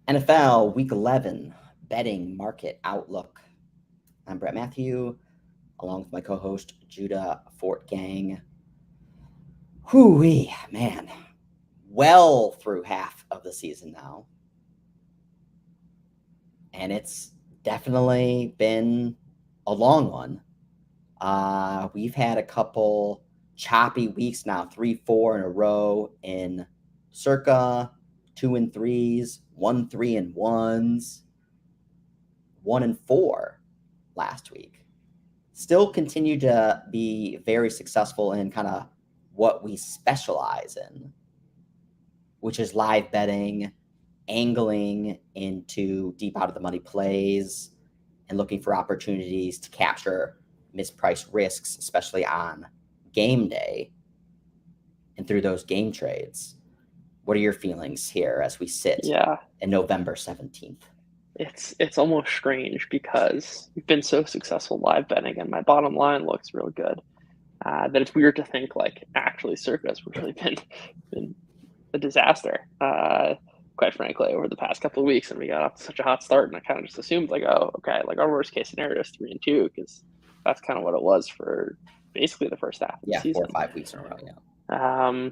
NFL Week 11 betting market outlook. I'm Brett Matthew, along with my co-host Judah Fortgang. Whoo-wee, man, well through half of the season now, and it's definitely been a long one. We've had a couple choppy weeks now, 3-4 in a row in circa 2-3s, 1-3-1s, 1-4 last week. Still continue to be very successful in kind of what we specialize in, which is live betting, angling into deep out of the money plays, and looking for opportunities to capture mispriced risks, especially on game day and through those game trades. What are your feelings here as we sit Yeah, in November 17th? it's almost strange because we've been so successful live betting, and my bottom line looks real good. That it's weird to think like actually Circa's really been a disaster. Quite frankly, over the past couple of weeks, and we got off to such a hot start, and I kind of just assumed like, oh, okay, like our worst case scenario is 3-2 because that's kind of what it was for basically the first half of the Yeah, 4 season. or 5 weeks in a row. Yeah.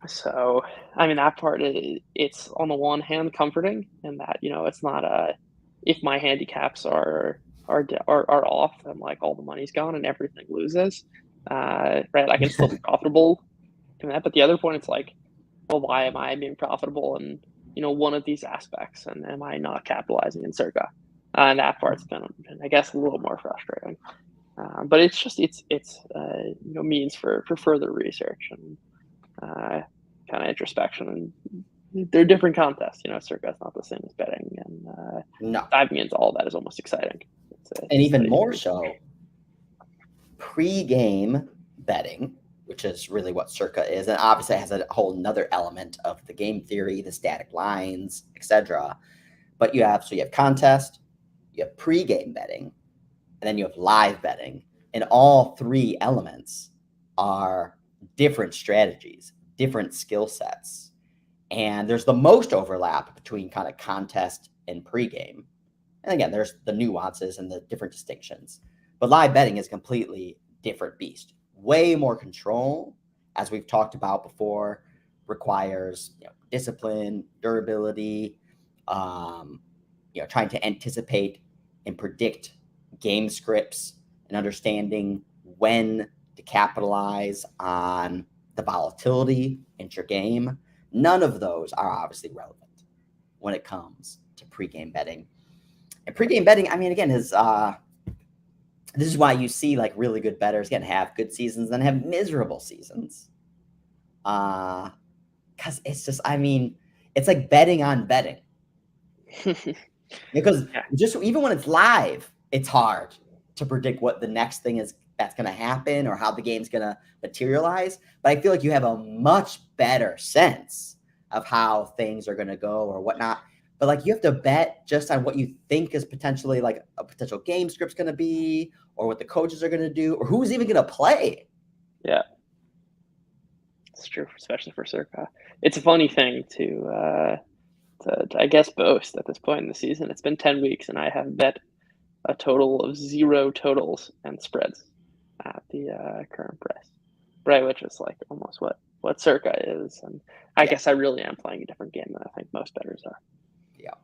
So I mean that part it's on the one hand comforting in that it's not a if my handicaps are off, then like all the money's gone and everything loses. Right, I can still be profitable doing that. But the other point, it's like, well, why am I being profitable in one of these aspects, and am I not capitalizing in Circa? And that part's been, I guess, a little more frustrating. But it's just means for further research and kind of introspection, and they're different contests. Circa is not the same as betting, and No. diving into all that is almost exciting. And To even study more research. so, pre-game betting, which is really what Circa is, and obviously it has a whole nother element of the game theory, the static lines, etc. But you have contest, you have pre-game betting, and then you have live betting, and all three elements are different strategies, different skill sets, and there's the most overlap between kind of contest and pre-game. And again, there's the nuances and the different distinctions. But live betting is a completely different beast. Way more control, as we've talked about before, requires discipline, durability, trying to anticipate and predict game scripts and understanding when to capitalize on the volatility intra-game. None of those are obviously relevant when it comes to pregame betting. And pregame betting, I mean, again, is this is why you see like really good bettors again have good seasons and have miserable seasons. Because it's just, I mean, it's like betting on betting. Because Yeah. just even when it's live, it's hard to predict what the next thing is that's going to happen or how the game's going to materialize. But I feel like you have a much better sense of how things are going to go or whatnot. But like you have to bet just on what you think is potentially like a potential game script's going to be, or what the coaches are going to do, or who's even going to play. Yeah, it's true, especially for Circa. It's a funny thing to I guess boast at this point in the season. It's been 10 weeks, and I have bet a total of 0 totals and spreads at the current price, right? Which is like almost what Circa is, and I Yeah. guess I really am playing a different game than I think most bettors are. Yeah.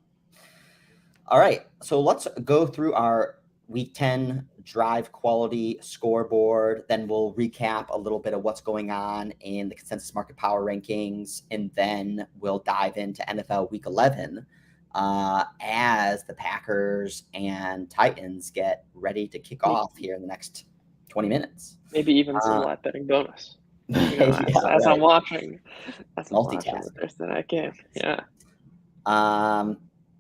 All right. So let's go through our week 10 drive quality scoreboard. Then we'll recap a little bit of what's going on in the consensus market power rankings. And then we'll dive into NFL week 11 as the Packers and Titans get ready to kick off here in the next 20 minutes. Maybe even some live betting bonus. Yeah, As right. I'm watching, the Multitasking. Thursday night game. Yeah.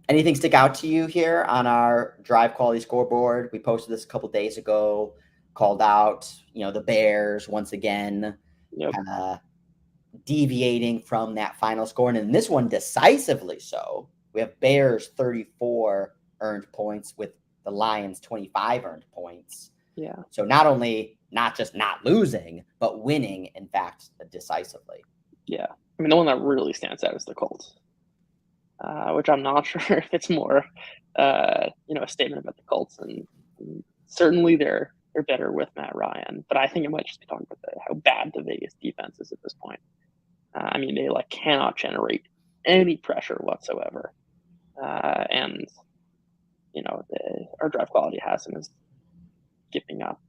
Anything stick out to you here on our drive quality scoreboard? We posted this a couple days ago, called out, the Bears once again, Yep. kind of deviating from that final score. And in this one, decisively so. We have Bears 34 earned points with the Lions 25 earned points. Yeah. So not just not losing, but winning, in fact, decisively. Yeah. I mean, the one that really stands out is the Colts. which I'm not sure if it's more, a statement about the Colts. And certainly they're better with Matt Ryan, but I think it might just be talking about how bad the Vegas defense is at this point. I mean, they like cannot generate any pressure whatsoever, and our drive quality has them as giving up,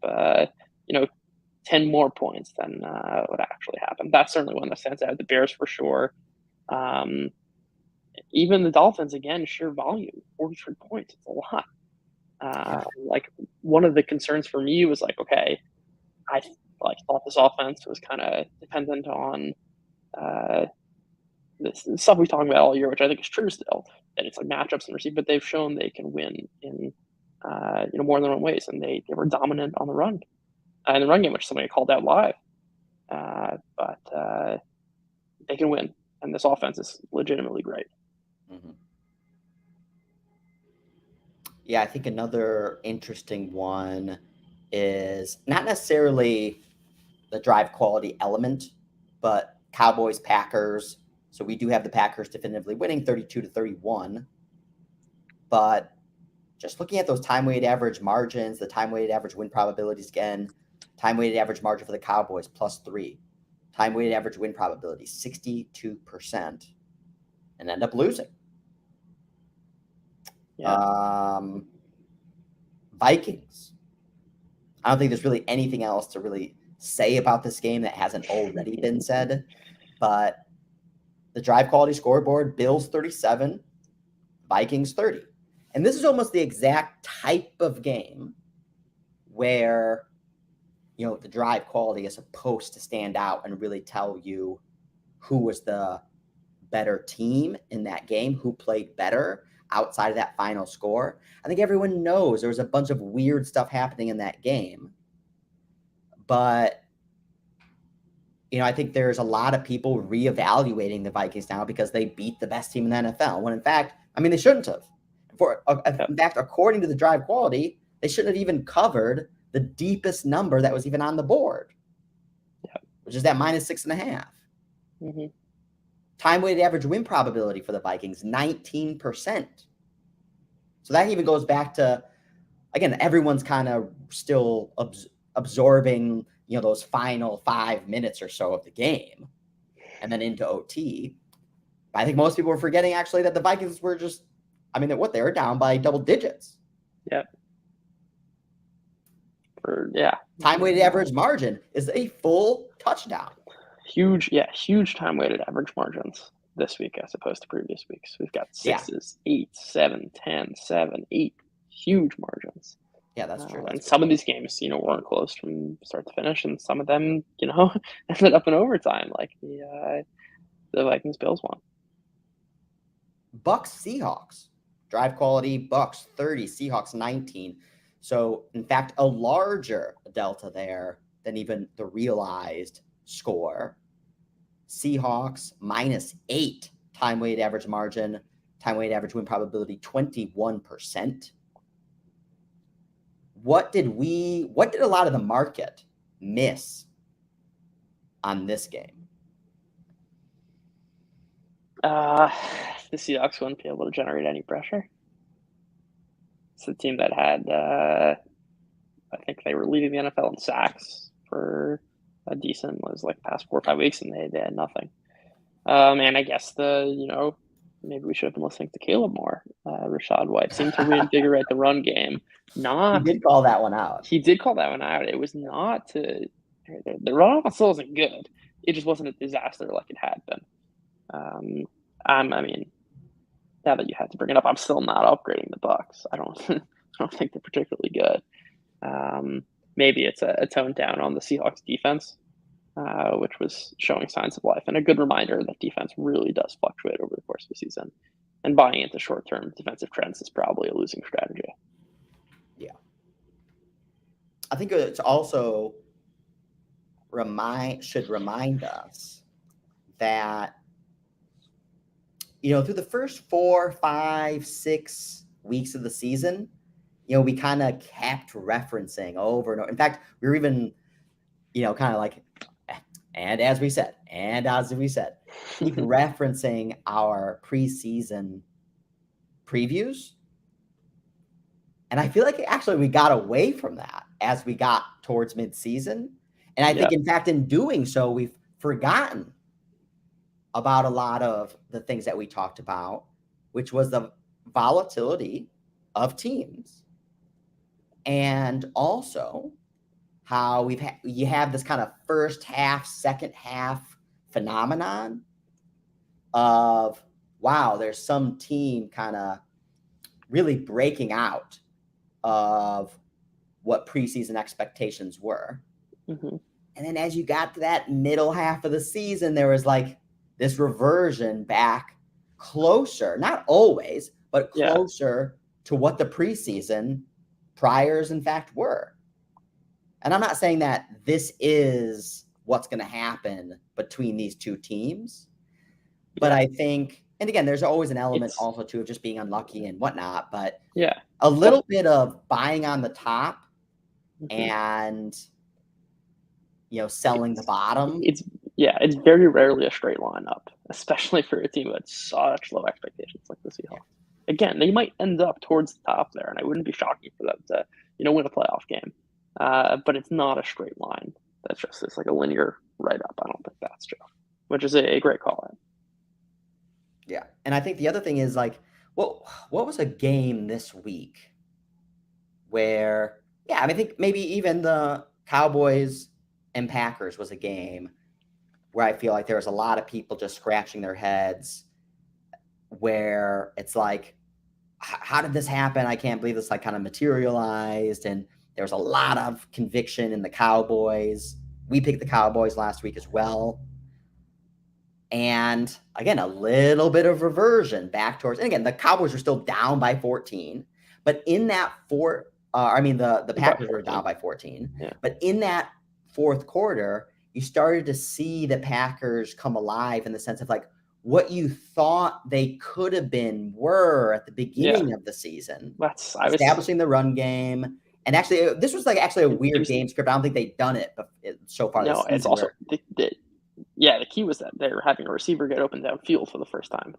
10 more points than what actually happened. That's certainly one that stands out. The Bears for sure. Um, Even the Dolphins, again, sheer volume, 43 points. It's a lot. Yeah. Like one of the concerns for me was like, okay, I thought this offense was kind of dependent on uh, this stuff we talked about all year, which I think is true still. That it's like matchups and receive, but they've shown they can win in more than one ways, and they were dominant on the run in the run game, which somebody called out live. But they can win, and this offense is legitimately great. Mm-hmm. Yeah, I think another interesting one is not necessarily the drive quality element, but Cowboys Packers. So we do have the Packers definitively winning 32-31, but just looking at those time weighted average margins, the time weighted average win probabilities again, time weighted average margin for the Cowboys +3, time weighted average win probability 62%, and end up losing. Yeah. Vikings. I don't think there's really anything else to really say about this game that hasn't already been said, but the drive quality scoreboard, Bills 37, Vikings 30. And this is almost the exact type of game where, the drive quality is supposed to stand out and really tell you who was the better team in that game, who played better outside of that final score. I think everyone knows there was a bunch of weird stuff happening in that game. But, I think there's a lot of people reevaluating the Vikings now because they beat the best team in the NFL, when in fact, they shouldn't have. In fact, according to the drive quality, they shouldn't have even covered the deepest number that was even on the board, which is that -6.5. Mm-hmm. Time weighted average win probability for the Vikings, 19%. So that even goes back to, again, everyone's kind of still absorbing, those final 5 minutes or so of the game and then into OT. But I think most people are forgetting actually that the Vikings were just, they were down by double digits. Yep. Time weighted average margin is a full touchdown. Huge time weighted average margins this week as opposed to previous weeks. We've got 6s, 8, 7, 10, 7, 8. Huge margins. Yeah, that's true. And some of these games, weren't close from start to finish, and some of them, ended up in overtime, like the Vikings Bills one. Bucks Seahawks. Drive quality, Bucks 30, Seahawks 19. So, in fact, a larger delta there than even the realized score. Seahawks -8 time weighted average margin, time weighted average win probability 21%. What did a lot of the market miss on this game? The Seahawks wouldn't be able to generate any pressure. It's a team that had, I think they were leading the NFL in sacks for a decent, was like past 4 or 5 weeks, and they had nothing. And I guess maybe we should have been listening to Caleb more. Rachaad White seemed to reinvigorate the run game. He did call that one out. He did call that one out. It was not the run offense still wasn't good. It just wasn't a disaster like it had been. Now that you had to bring it up, I'm still not upgrading the Bucks. I don't think they're particularly good. Maybe it's a tone down on the Seahawks defense, which was showing signs of life, and a good reminder that defense really does fluctuate over the course of the season. And buying into short-term defensive trends is probably a losing strategy. Yeah. I think it's also should remind us that, through the first 4, 5, 6 weeks of the season, we kind of kept referencing over and over. In fact, we were even, kind of like and as we said, keep referencing our preseason previews. And I feel like actually we got away from that as we got towards midseason. And I think, in fact, in doing so, we've forgotten about a lot of the things that we talked about, which was the volatility of teams, and also how you have this kind of first half, second half phenomenon of, wow, there's some team kind of really breaking out of what preseason expectations were. Mm-hmm. And then as you got to that middle half of the season, there was like this reversion back closer, not always, but closer to what the preseason priors, in fact, were. And I'm not saying that this is what's going to happen between these two teams, but I think, and again, there's always an element also too of just being unlucky and whatnot, but a little bit of buying on the top and, you know, selling the bottom. It's very rarely a straight line up, especially for a team with such low expectations like the Seahawks. Again, they might end up towards the top there, and I wouldn't be shocking for them to, you know, win a playoff game. But it's not a straight line. That's just, it's like a linear right up. I don't think that's true, which is a great call out. Yeah. And I think the other thing is, like, what was a game this week where, I mean, I think maybe even the Cowboys and Packers was a game where I feel like there was a lot of people just scratching their heads, where it's like, how did this happen? I can't believe this like kind of materialized. And there was a lot of conviction in the Cowboys. We picked the Cowboys last week as well. And again, a little bit of reversion back towards, and again, the Cowboys are still down by 14, but in that the Packers were down by 14, but in that fourth quarter, you started to see the Packers come alive in the sense of like what you thought they could have been were at the beginning of the season, establishing the run game. And actually, this was like actually a weird game script. I don't think they've done it so far. No, it's also the key was that they were having a receiver get open downfield for the first time.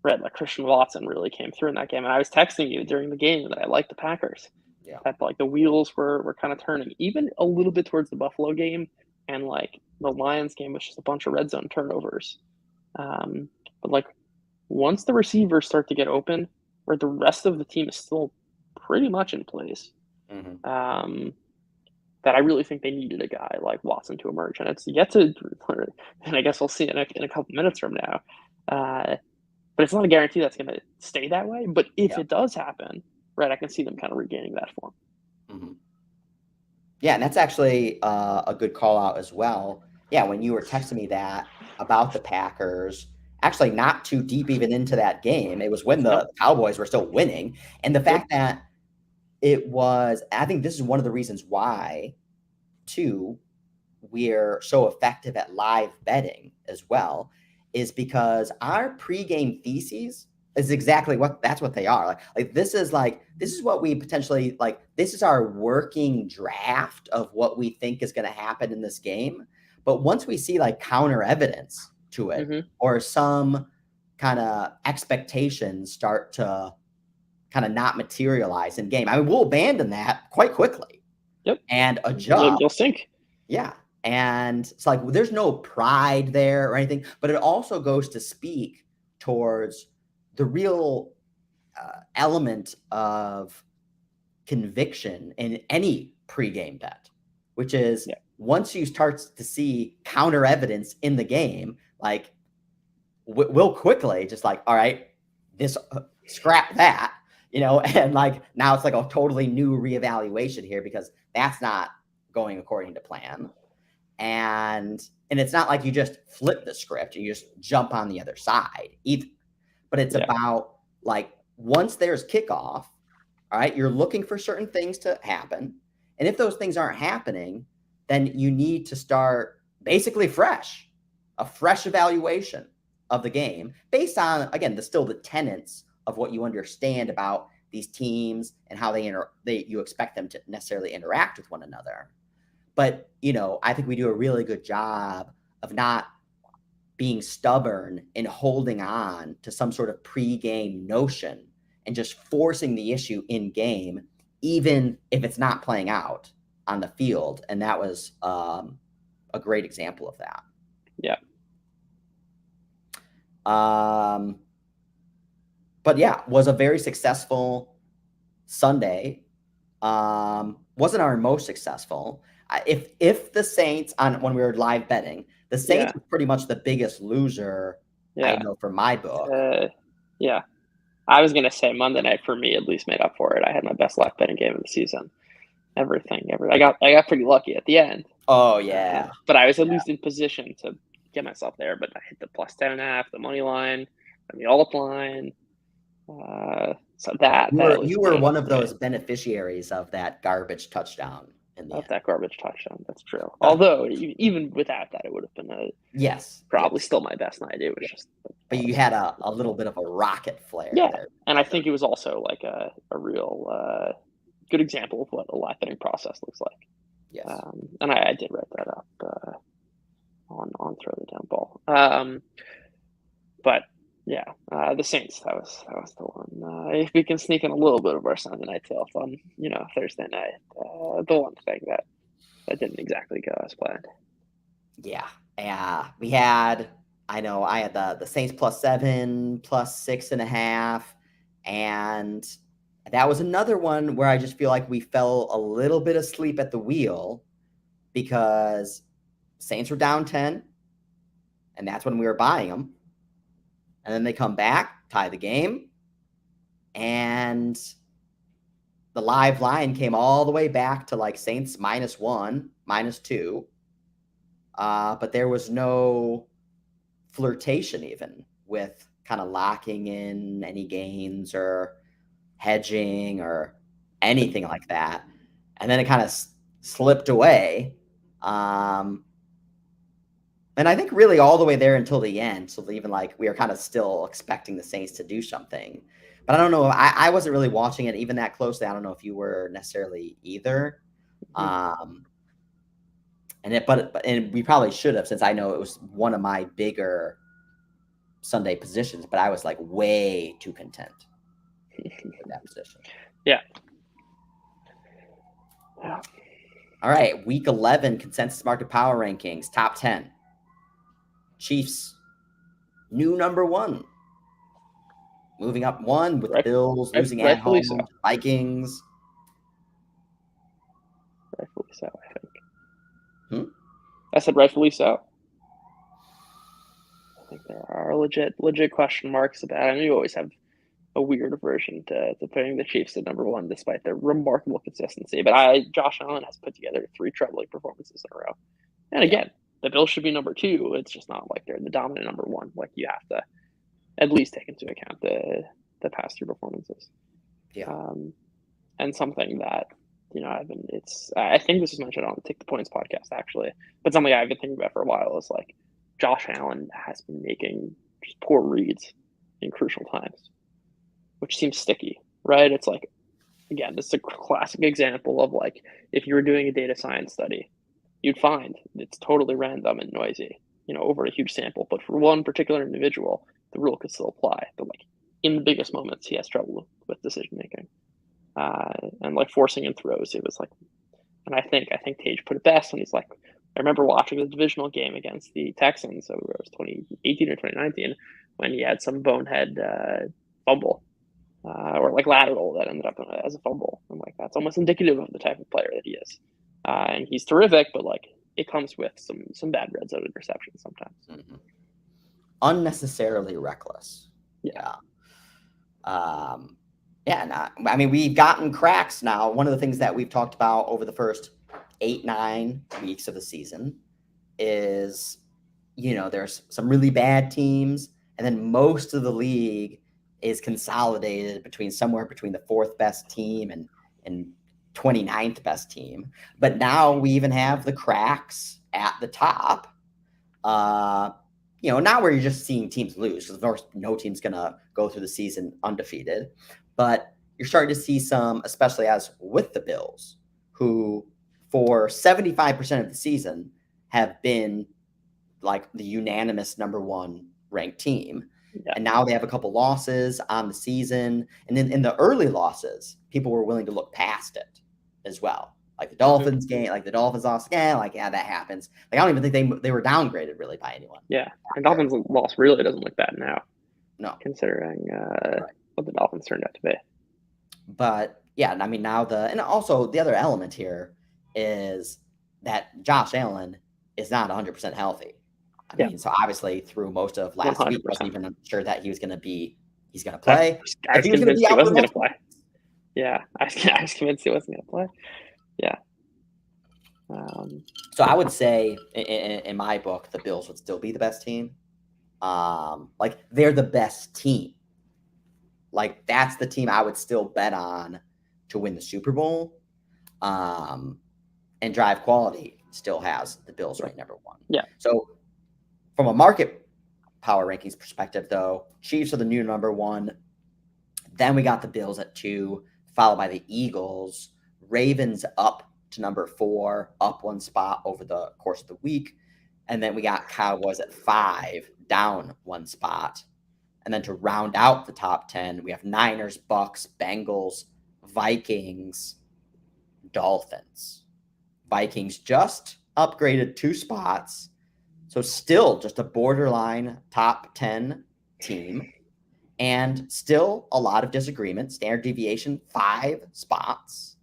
Right, like Christian Watson really came through in that game. And I was texting you during the game that I liked the Packers. Yeah. That like the wheels were kind of turning, even a little bit towards the Buffalo game and like the Lions game, which is a bunch of red zone turnovers. But like once the receivers start to get open, where the rest of the team is still pretty much in place. Mm-hmm. That I really think they needed a guy like Watson to emerge, and it's yet to. And I guess we'll see in a couple minutes from now. But it's not a guarantee that's going to stay that way. But if it does happen, right, I can see them kind of regaining that form. Mm-hmm. Yeah, and that's actually a good call out as well. Yeah, when you were texting me that about the Packers, actually not too deep even into that game. It was when the Cowboys were still winning, and the fact that it was, I think this is one of the reasons why, too, we're so effective at live betting as well, is because our pregame theses is exactly that's what they are. Like this is what we potentially like. This is our working draft of what we think is going to happen in this game. But once we see like counter evidence to it, or some kind of expectations start to kind of not materialize in game, I mean, we'll abandon that quite quickly. And adjust. You'll sink. Yeah. And it's like, there's no pride there or anything, but it also goes to speak towards the real element of conviction in any pregame bet, which is once you start to see counter evidence in the game, like we'll quickly just like, all right, this scrap that, you know, and like now it's like a totally new reevaluation here because that's not going according to plan. And it's not like you just flip the script and you just jump on the other side either. But it's about like once there's kickoff, all right, you're looking for certain things to happen. And if those things aren't happening, then you need to start basically a fresh evaluation of the game based on, again, the tenets of what you understand about these teams and how you expect them to necessarily interact with one another. But, you know, I think we do a really good job of not being stubborn and holding on to some sort of pre-game notion and just forcing the issue in game, even if it's not playing out on the field. And that was a great example of that. Yeah. But yeah, was a very successful Sunday. Wasn't our most successful. If the Saints, when we were live betting, the Saints was pretty much the biggest loser, I know, for my book. Yeah. I was going to say Monday night for me at least made up for it. I had my best live betting game of the season. Everything. I got pretty lucky at the end. Oh, yeah. But I was at least in position to get myself there. But I hit the plus 10.5, the money line, the all-up line. So you were one of those beneficiaries of that garbage touchdown. That garbage touchdown. That's true. Although even without that, it would have been probably still my best night. It was just. But you had a little bit of a rocket flare. Yeah, there. And I think it was also like a real good example of what a live betting process looks like. Yes. And I did write that up on Throw the Down Ball. But yeah, the Saints. That was the one. If we can sneak in a little bit of our Sunday night filth on Thursday night, the one thing that didn't exactly go as planned. Yeah, we had. I had the Saints +7, +6.5, and that was another one where I just feel like we fell a little bit asleep at the wheel because Saints were down 10, and that's when we were buying them. And then they come back, tie the game, and the live line came all the way back to like Saints -1, -2. But there was no flirtation even with kind of locking in any gains or hedging or anything like that. And then it kind of slipped away. And I think really all the way there until the end. So even like we were kind of still expecting the Saints to do something. But I don't know. I wasn't really watching it even that closely. I don't know if you were necessarily either. And we probably should have, since I know it was one of my bigger Sunday positions, but I was like way too content in that position. Yeah. All right. Week 11 consensus market power rankings, top 10. Chiefs, new number 1. Moving up 1 with the Bills losing at home to Vikings. Rightfully so, I think. I said rightfully so. I think there are legit question marks about it. I know you always have a weird aversion to putting the Chiefs at number 1 despite their remarkable consistency. But Josh Allen has put together 3 troubling performances in a row. And again, the Bills should be number 2. It's just not like they're the dominant number 1. Like you have to at least take into account the past 2 performances. Yeah. And something that I think this was mentioned on the Take the Points podcast actually, but something I've been thinking about for a while is like Josh Allen has been making just poor reads in crucial times, which seems sticky, right? It's like, again, this is a classic example of like if you were doing a data science study, you'd find it's totally random and noisy, over a huge sample. But for one particular individual, the rule could still apply. But like in the biggest moments, he has trouble with decision making, and like forcing in throws. It was like, and I think Tage put it best when he's like, I remember watching the divisional game against the Texans, so it was 2018 or 2019, when he had some bonehead fumble or like lateral that ended up as a fumble. I'm like, that's almost indicative of the type of player that he is. And he's terrific, but like it comes with some bad red zone interceptions sometimes. Mm-hmm. Unnecessarily reckless. Yeah. I mean, we've gotten cracks now. One of the things that we've talked about over the first 8-9 weeks of the season is, there's some really bad teams, and then most of the league is consolidated somewhere between the 4th best team and 29th best team. But now we even have the cracks at the top. Not where you're just seeing teams lose, because of course no team's going to go through the season undefeated. But you're starting to see some, especially as with the Bills, who for 75% of the season have been like the unanimous number one ranked team. Yeah. And now they have a couple losses on the season. And then in the early losses, people were willing to look past it as well. Like the Dolphins game, like the Dolphins lost again, like, yeah, that happens. Like, I don't even think they were downgraded really by anyone. Yeah. And Dolphins loss really doesn't look bad now. No. Considering what the Dolphins turned out to be. But yeah, I mean, now and also the other element here is that Josh Allen is not 100% healthy. I mean, so obviously through most of last 100%. week, wasn't even sure that he's going to play. I was convinced he wasn't going to play. Yeah, I was convinced he wasn't going to play. Yeah. So I would say, in my book, the Bills would still be the best team. Like, they're the best team. Like, that's the team I would still bet on to win the Super Bowl. And Drive Quality still has the Bills ranked number one. Yeah. So from a market power rankings perspective, though, Chiefs are the new number one. Then we got the Bills at 2, followed by the Eagles. Ravens up to number 4, up 1 spot over the course of the week. And then we got Cowboys at 5, down 1 spot. And then to round out the top 10, we have Niners, Bucks, Bengals, Vikings, Dolphins. Vikings just upgraded 2 spots. So still just a borderline top 10 team. And still a lot of disagreement. Standard deviation, 5 spots.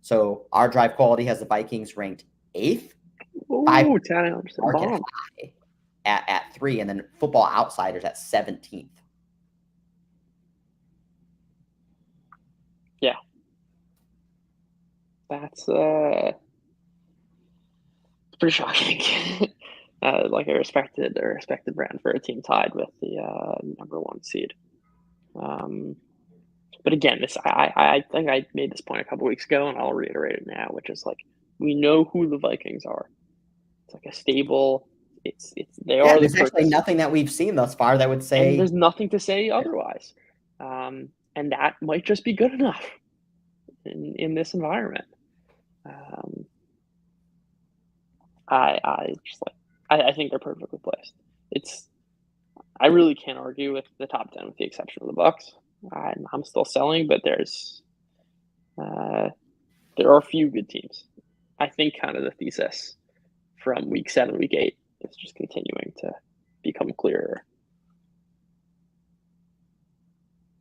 So our Drive Quality has the Vikings ranked 8th. Ooh, 5 market high at 3, and then Football Outsiders at 17th. Yeah. That's pretty shocking. Like a respected brand for a team tied with the number 1 seed. But again, I think I made this point a couple weeks ago, and I'll reiterate it now, which is like, we know who the Vikings are. It's like a stable. There's actually nothing that we've seen thus far that would say. And there's nothing to say otherwise, and that might just be good enough in this environment. I think they're perfectly placed. I really can't argue with the top 10 with the exception of the Bucks. I'm still selling, but there are a few good teams. I think kind of the thesis from week 7, week 8 is just continuing to become clearer.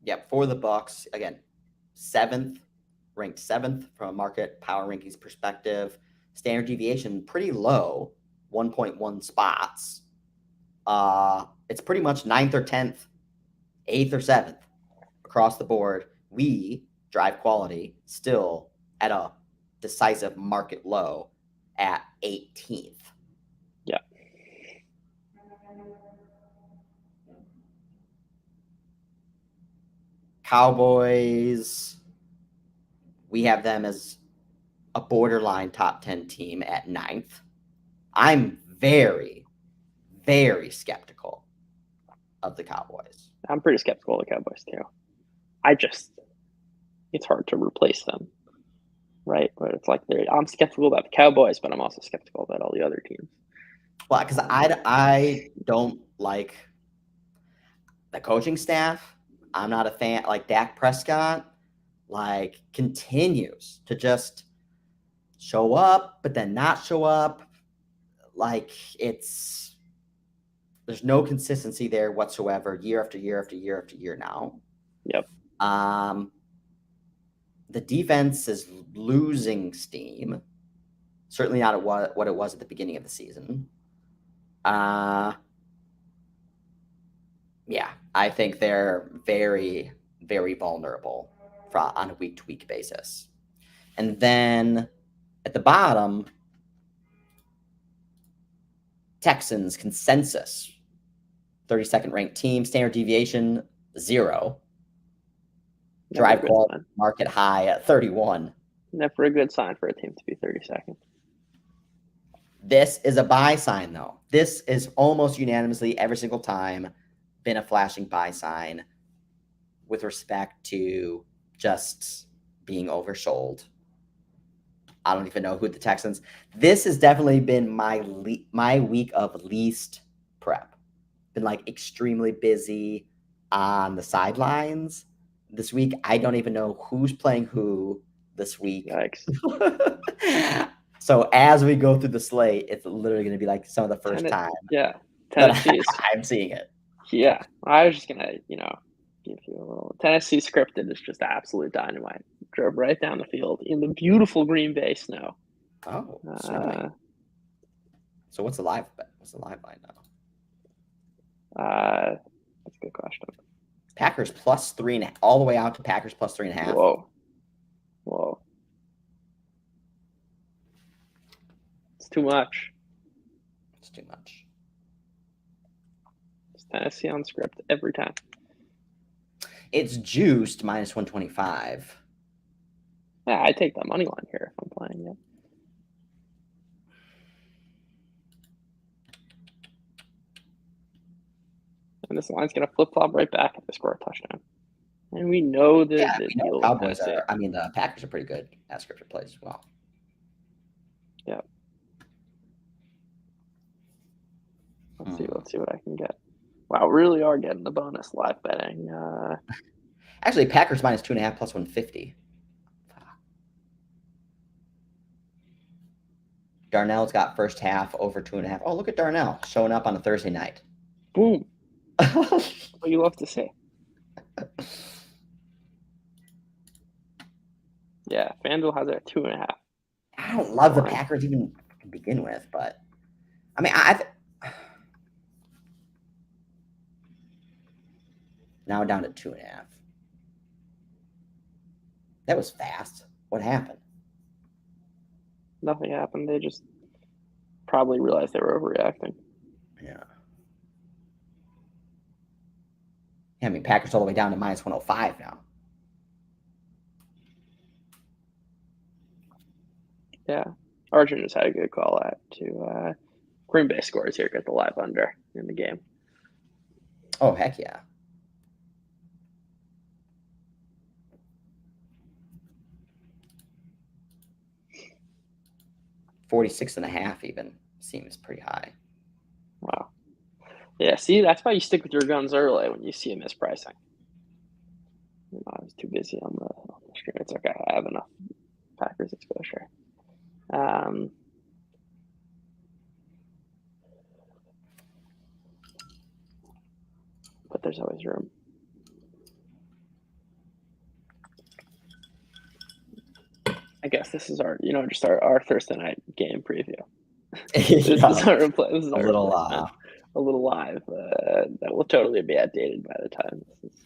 Yep, for the Bucks, again, ranked 7th from a market power rankings perspective. Standard deviation pretty low, 1.1 spots. It's pretty much 9th or 10th, 8th or 7th across the board. We, Drive Quality, still at a decisive market low at 18th. Yeah. Cowboys, we have them as a borderline top 10 team at 9th. I'm very, very skeptical of the Cowboys. I'm pretty skeptical of the Cowboys too. It's hard to replace them, right? But it's like I'm skeptical about the Cowboys, but I'm also skeptical about all the other teams. Well, because I don't like the coaching staff. I'm not a fan. Like, Dak Prescott, like, continues to just show up, but then not show up. Like, there's no consistency there whatsoever, year after year after year after year now. Yep. The defense is losing steam. Certainly not what it was at the beginning of the season. Yeah, I think they're very, very vulnerable on a week-to-week basis. And then at the bottom, Texans consensus, 32nd ranked team, standard deviation 0. Drive Quality market high at 31. Never a good sign for a team to be 32nd. This is a buy sign, though. This is almost unanimously every single time been a flashing buy sign with respect to just being oversold. I don't even know who the Texans. This has definitely been my week of least been like extremely busy on the sidelines this week. I don't even know who's playing who this week. Yikes. So as we go through the slate, it's literally going to be like some of the first time that Tennessee's. I'm seeing it. Yeah, I was just gonna, give you a little. Tennessee scripted is just absolute dynamite. Drove right down the field in the beautiful Green Bay snow. Oh, snowing. So what's the live line now? That's a good question. Packers plus 3.5, all the way out to Packers plus 3.5. Whoa. It's too much. It's too much. It's Tennessee on script every time. It's juiced minus 125. Yeah, I take that money line here if I'm playing it. And this line's going to flip-flop right back if they score a touchdown. And we know that the Cowboys are. I mean, the Packers are pretty good at scripted plays as well. Yeah. Let's see what I can get. Wow, really are getting the bonus live betting. Actually, Packers minus 2.5 plus 150. Darnell's got first half over 2.5. Oh, look at Darnell showing up on a Thursday night. Boom. What you love to see. Yeah, FanDuel has it at 2.5. I don't love the Packers even to begin with, but I mean, now down to 2.5. That was fast. What happened? Nothing happened. They just probably realized they were overreacting. Yeah. I mean, Packers all the way down to minus 105 now. Yeah. Arjun just had a good call out to Green Bay scores here, get the live under in the game. Oh, heck yeah. $46.5 even seems pretty high. Wow. Yeah, see, that's why you stick with your guns early when you see a mispricing. I was too busy on the screen. It's okay. I have enough Packers exposure. But there's always room. I guess this is our, just our Thursday night game preview. This is our a little live that will totally be outdated by the time this is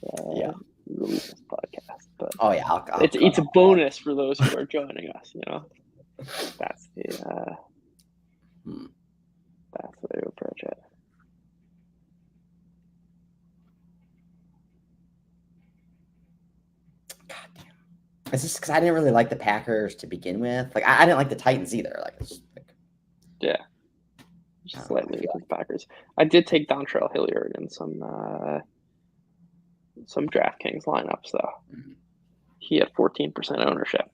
release this podcast. But it's a bonus for those who are joining us. That's the way to approach it. God damn. It's just because I didn't really like the Packers to begin with. Like I didn't like the Titans either. Just slightly with the Packers. I did take Dontrell Hilliard in some DraftKings lineups though. Mm-hmm. He had 14% ownership.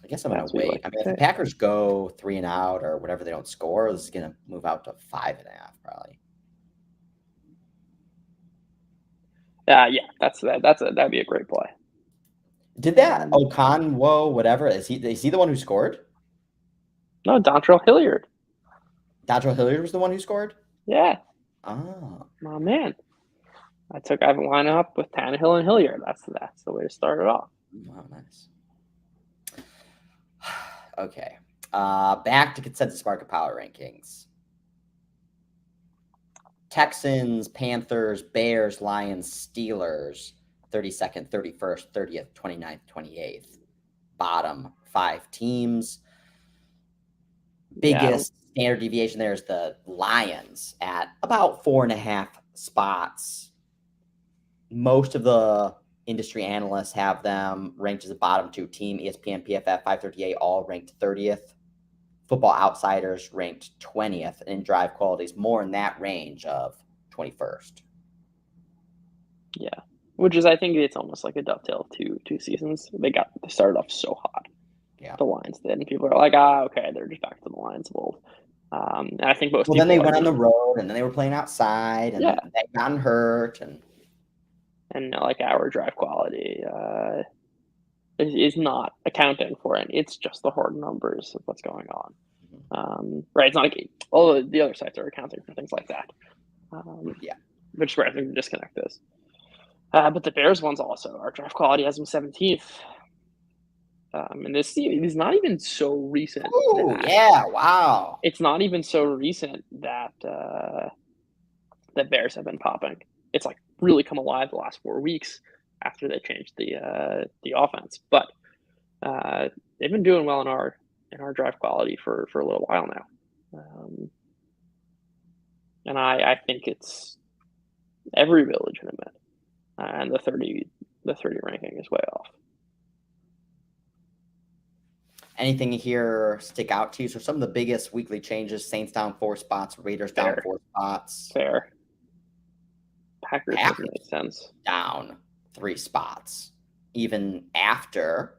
I guess I'm gonna wait. I mean, if the Packers go 3 and out or whatever, they don't score, this is gonna move out to 5.5 probably. Yeah, that'd be a great play. Did that Okonwo, whatever, is he the one who scored? No, Dontrell Hilliard. Dontrell Hilliard was the one who scored? Yeah. Oh. Oh man. I have a lineup with Tannehill and Hilliard. That's the way to start it off. Wow, nice. Okay. Back to consensus market power rankings. Texans, Panthers, Bears, Lions, Steelers, 32nd, 31st, 30th, 29th, 28th. Bottom 5 teams. Biggest standard deviation there is the Lions at about 4.5 spots. Most of the industry analysts have them ranked as a bottom 2 team. ESPN, PFF, 538 all ranked 30th. Football Outsiders ranked 20th, and Drive Qualities more in that range of 21st. Yeah, which is, I think it's almost like a dovetail of two seasons. They started off so hot. Yeah, the Lions did, and people are like, okay, they're just back to the Lions of old. And I think most Well, people then they are went on just, the road, and then they were playing outside, and yeah, they gotten hurt, and and like our drive quality is not accounting for it. It's just the hard numbers of what's going on. Right? It's not like all the other sites are accounting for things like that. Yeah. Which is where I think the disconnect is. But the Bears ones also, our draft quality has them 17th. And this is not even so recent. Oh, yeah, wow. It's not even so recent that that Bears have been popping. It's like really come alive the last 4 weeks after they changed the offense. But they've been doing well in our drive quality for a little while now. And I think it's every bit legitimate. And the 30 ranking is way off. Anything here stick out to you? So some of the biggest weekly changes: Saints down 4 spots, Raiders down Fair. 4 spots, Fair. Packers doesn't make sense. down 3 spots, even after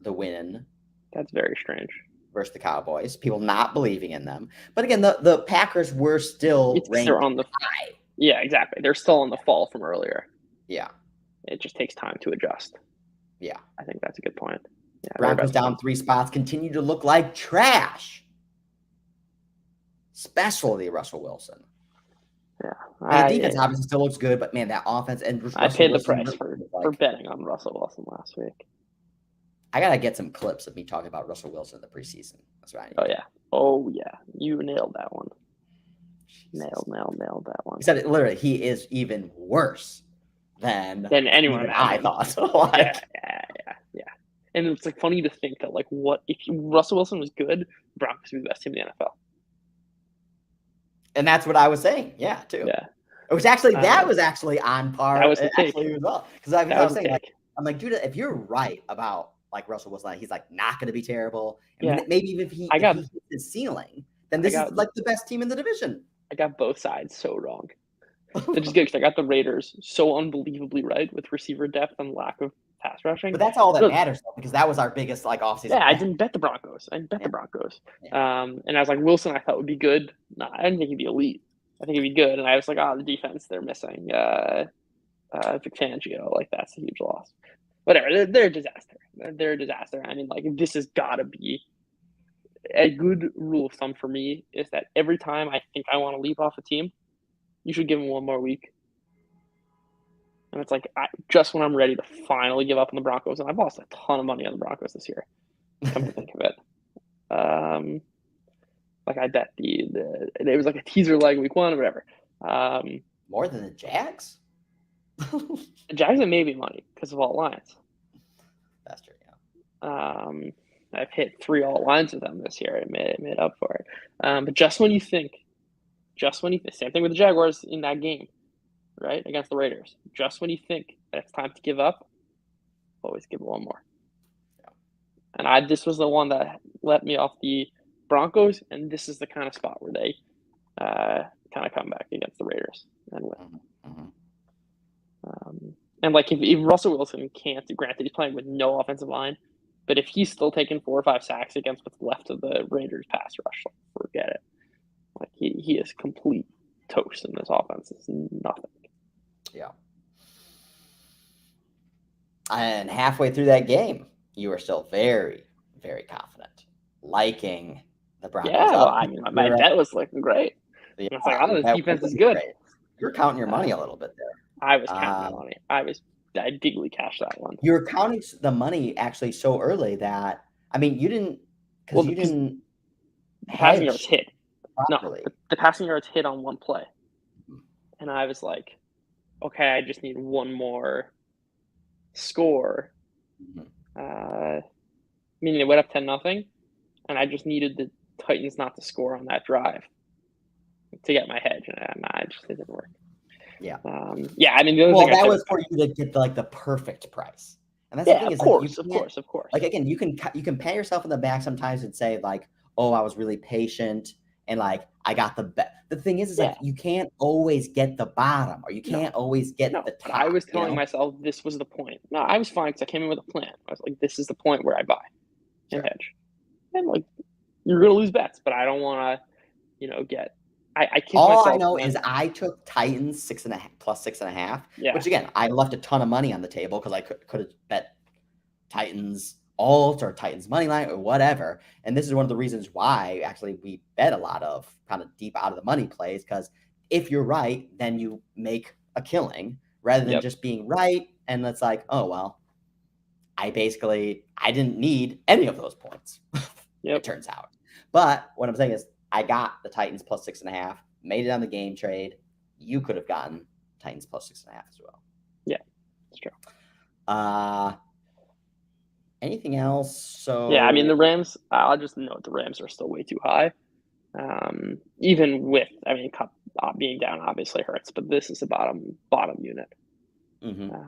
the win That's very strange. versus the Cowboys. People not believing in them, but again, the Packers were still ranked They're on the high. Yeah, exactly. They're still on the fall from earlier. Yeah, It just takes time to adjust. yeah. I think that's a good point. Yeah, Broncos down 3 spots, continue to look like trash, especially Russell Wilson. Yeah, And the defense obviously still looks good, but man, that offense and I paid the price for betting on Russell Wilson last week. I gotta get some clips of me talking about Russell Wilson in the preseason. That's right. Oh yeah, you nailed that one. Nailed that one. He said it literally. He is even worse than anyone I thought. Yeah. And it's like funny to think that like what if Russell Wilson was good, the Broncos would be the best team in the NFL. And that's what I was saying. Yeah, too. Yeah. Which actually, that was actually on par. That was the take. As well. Because I was saying, like, I'm like, dude, if you're right about like Russell Wilson, he's like not going to be terrible. And maybe even if he hits his ceiling, then this is like the best team in the division. I got both sides so wrong. Which is good because I got the Raiders so unbelievably right with receiver depth and lack of pass rushing. But that's all that matters, though, because that was our biggest like offseason. Yeah, I didn't bet the Broncos. And I was like, Wilson, I thought would be good. No, I didn't think he'd be elite. I think he'd be good. And I was like, the defense, they're missing Vic Fangio. Like, that's a huge loss. Whatever, they're a disaster. They're a disaster. I mean, like, this has got to be a good rule of thumb for me is that every time I think I want to leave off a team, you should give them one more week. And it's like, just when I'm ready to finally give up on the Broncos, and I've lost a ton of money on the Broncos this year, come to think of it. Like I bet it was like a teaser leg week 1 or whatever. More than the Jags? The Jags have maybe money because of all lines. That's true, yeah. I've hit 3 all lines with them this year. I made up for it. But just when you think, same thing with the Jaguars in that game, right, against the Raiders. Just when you think that it's time to give up, always give it one more. Yeah. And this was the one that let me off the Broncos, and this is the kind of spot where they kind of come back against the Raiders and win. Mm-hmm. And like if Russell Wilson can't, granted he's playing with no offensive line, but if he's still taking 4 or 5 sacks against what's left of the Raiders pass rush, forget it. Like he is complete toast in this offense. It's nothing. Yeah. And halfway through that game, you were still very, very confident, liking the Broncos. Yeah, well, I mean, my bet was looking great. Yeah, it's like, the defense is good. Great. You were counting your money a little bit there. I was counting my money. I bigly cashed that one. You were counting the money actually so early that you didn't passing yards hit. Properly. No, the passing yards hit on one play, and I was like, okay, I just need one more score. Meaning they went up 10-0, and I just needed the Titans not to score on that drive to get my hedge, and it didn't work. Yeah. I mean, the other thing that was for you to get the perfect price, and that's the thing. Of course. Like again, you can pat yourself in the back sometimes and say like, oh, I was really patient. And like I got the bet. The thing is like you can't always get the bottom, or you can't always get the top. I was telling myself this was the point. No, I was fine because I came in with a plan. I was like, this is the point where I buy and hedge. And like, you're gonna lose bets, but I don't want to. get. I kick All I myself know when is I took Titans 6.5 plus 6.5, yeah, which again, I left a ton of money on the table because I could have bet Titans alt or Titans money line or whatever. And this is one of the reasons why actually we bet a lot of kind of deep out of the money plays, because if you're right, then you make a killing rather than yep, just being right. And it's like, oh, well, I didn't need any of those points. It yep. turns out. But what I'm saying is I got the Titans plus 6.5, made it on the game trade. You could have gotten Titans plus 6.5 as well. Yeah, that's true. Anything else? So Yeah, I mean the Rams. I'll just note the Rams are still way too high. Even with, I mean, Cup being down obviously hurts, but this is the bottom unit.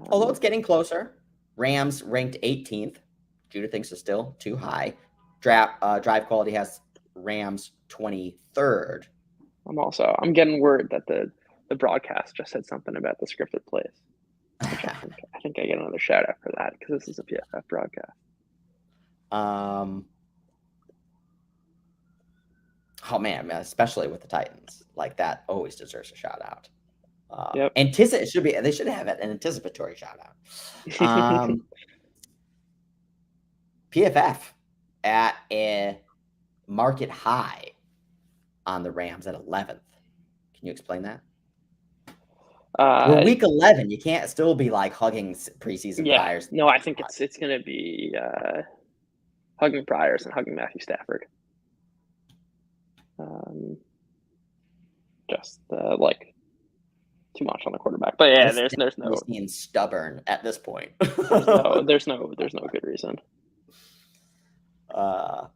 Although it's getting closer. Rams ranked 18th. Judah thinks is still too high. Drive quality has Rams 23rd. I'm getting word that the broadcast just said something about the scripted plays. Which I think I get another shout out for that because this is a PFF broadcast. Oh man, especially with the Titans, like that always deserves a shout out. Yep. They should have an anticipatory shout out. PFF at a market high on the Rams at 11th. Can you explain that? We're week 11. You can't still be like hugging preseason priors. No, I think it's going to be hugging Priors and hugging Matthew Stafford. Just like too much on the quarterback, but yeah, there's no being stubborn at this point. there's no good reason.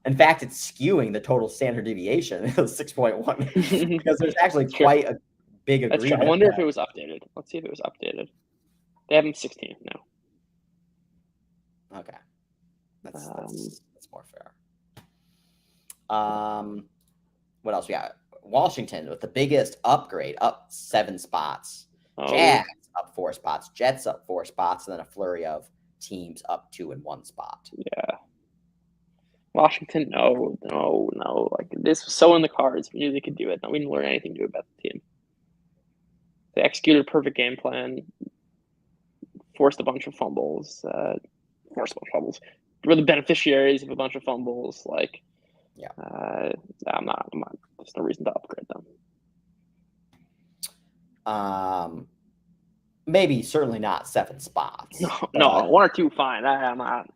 In fact, it's skewing the total standard deviation of 6.1 because there's actually quite a big agreement. That's true. I wonder if it was updated. Let's see if it was updated. They have him 16 now. Okay, that's more fair. What else we got? Washington with the biggest upgrade, up 7 spots. Jags up 4 spots. Jets up 4 spots, and then a flurry of teams up 2 and 1 spot. Yeah. Washington, no. Like this was so in the cards. We knew they could do it. We didn't learn anything new about the team. They executed a perfect game plan. Forced a bunch of fumbles. Were the beneficiaries of a bunch of fumbles. Like, yeah. I'm not. There's no reason to upgrade them. Maybe certainly not 7 spots. No, 1 or 2, fine. I'm not.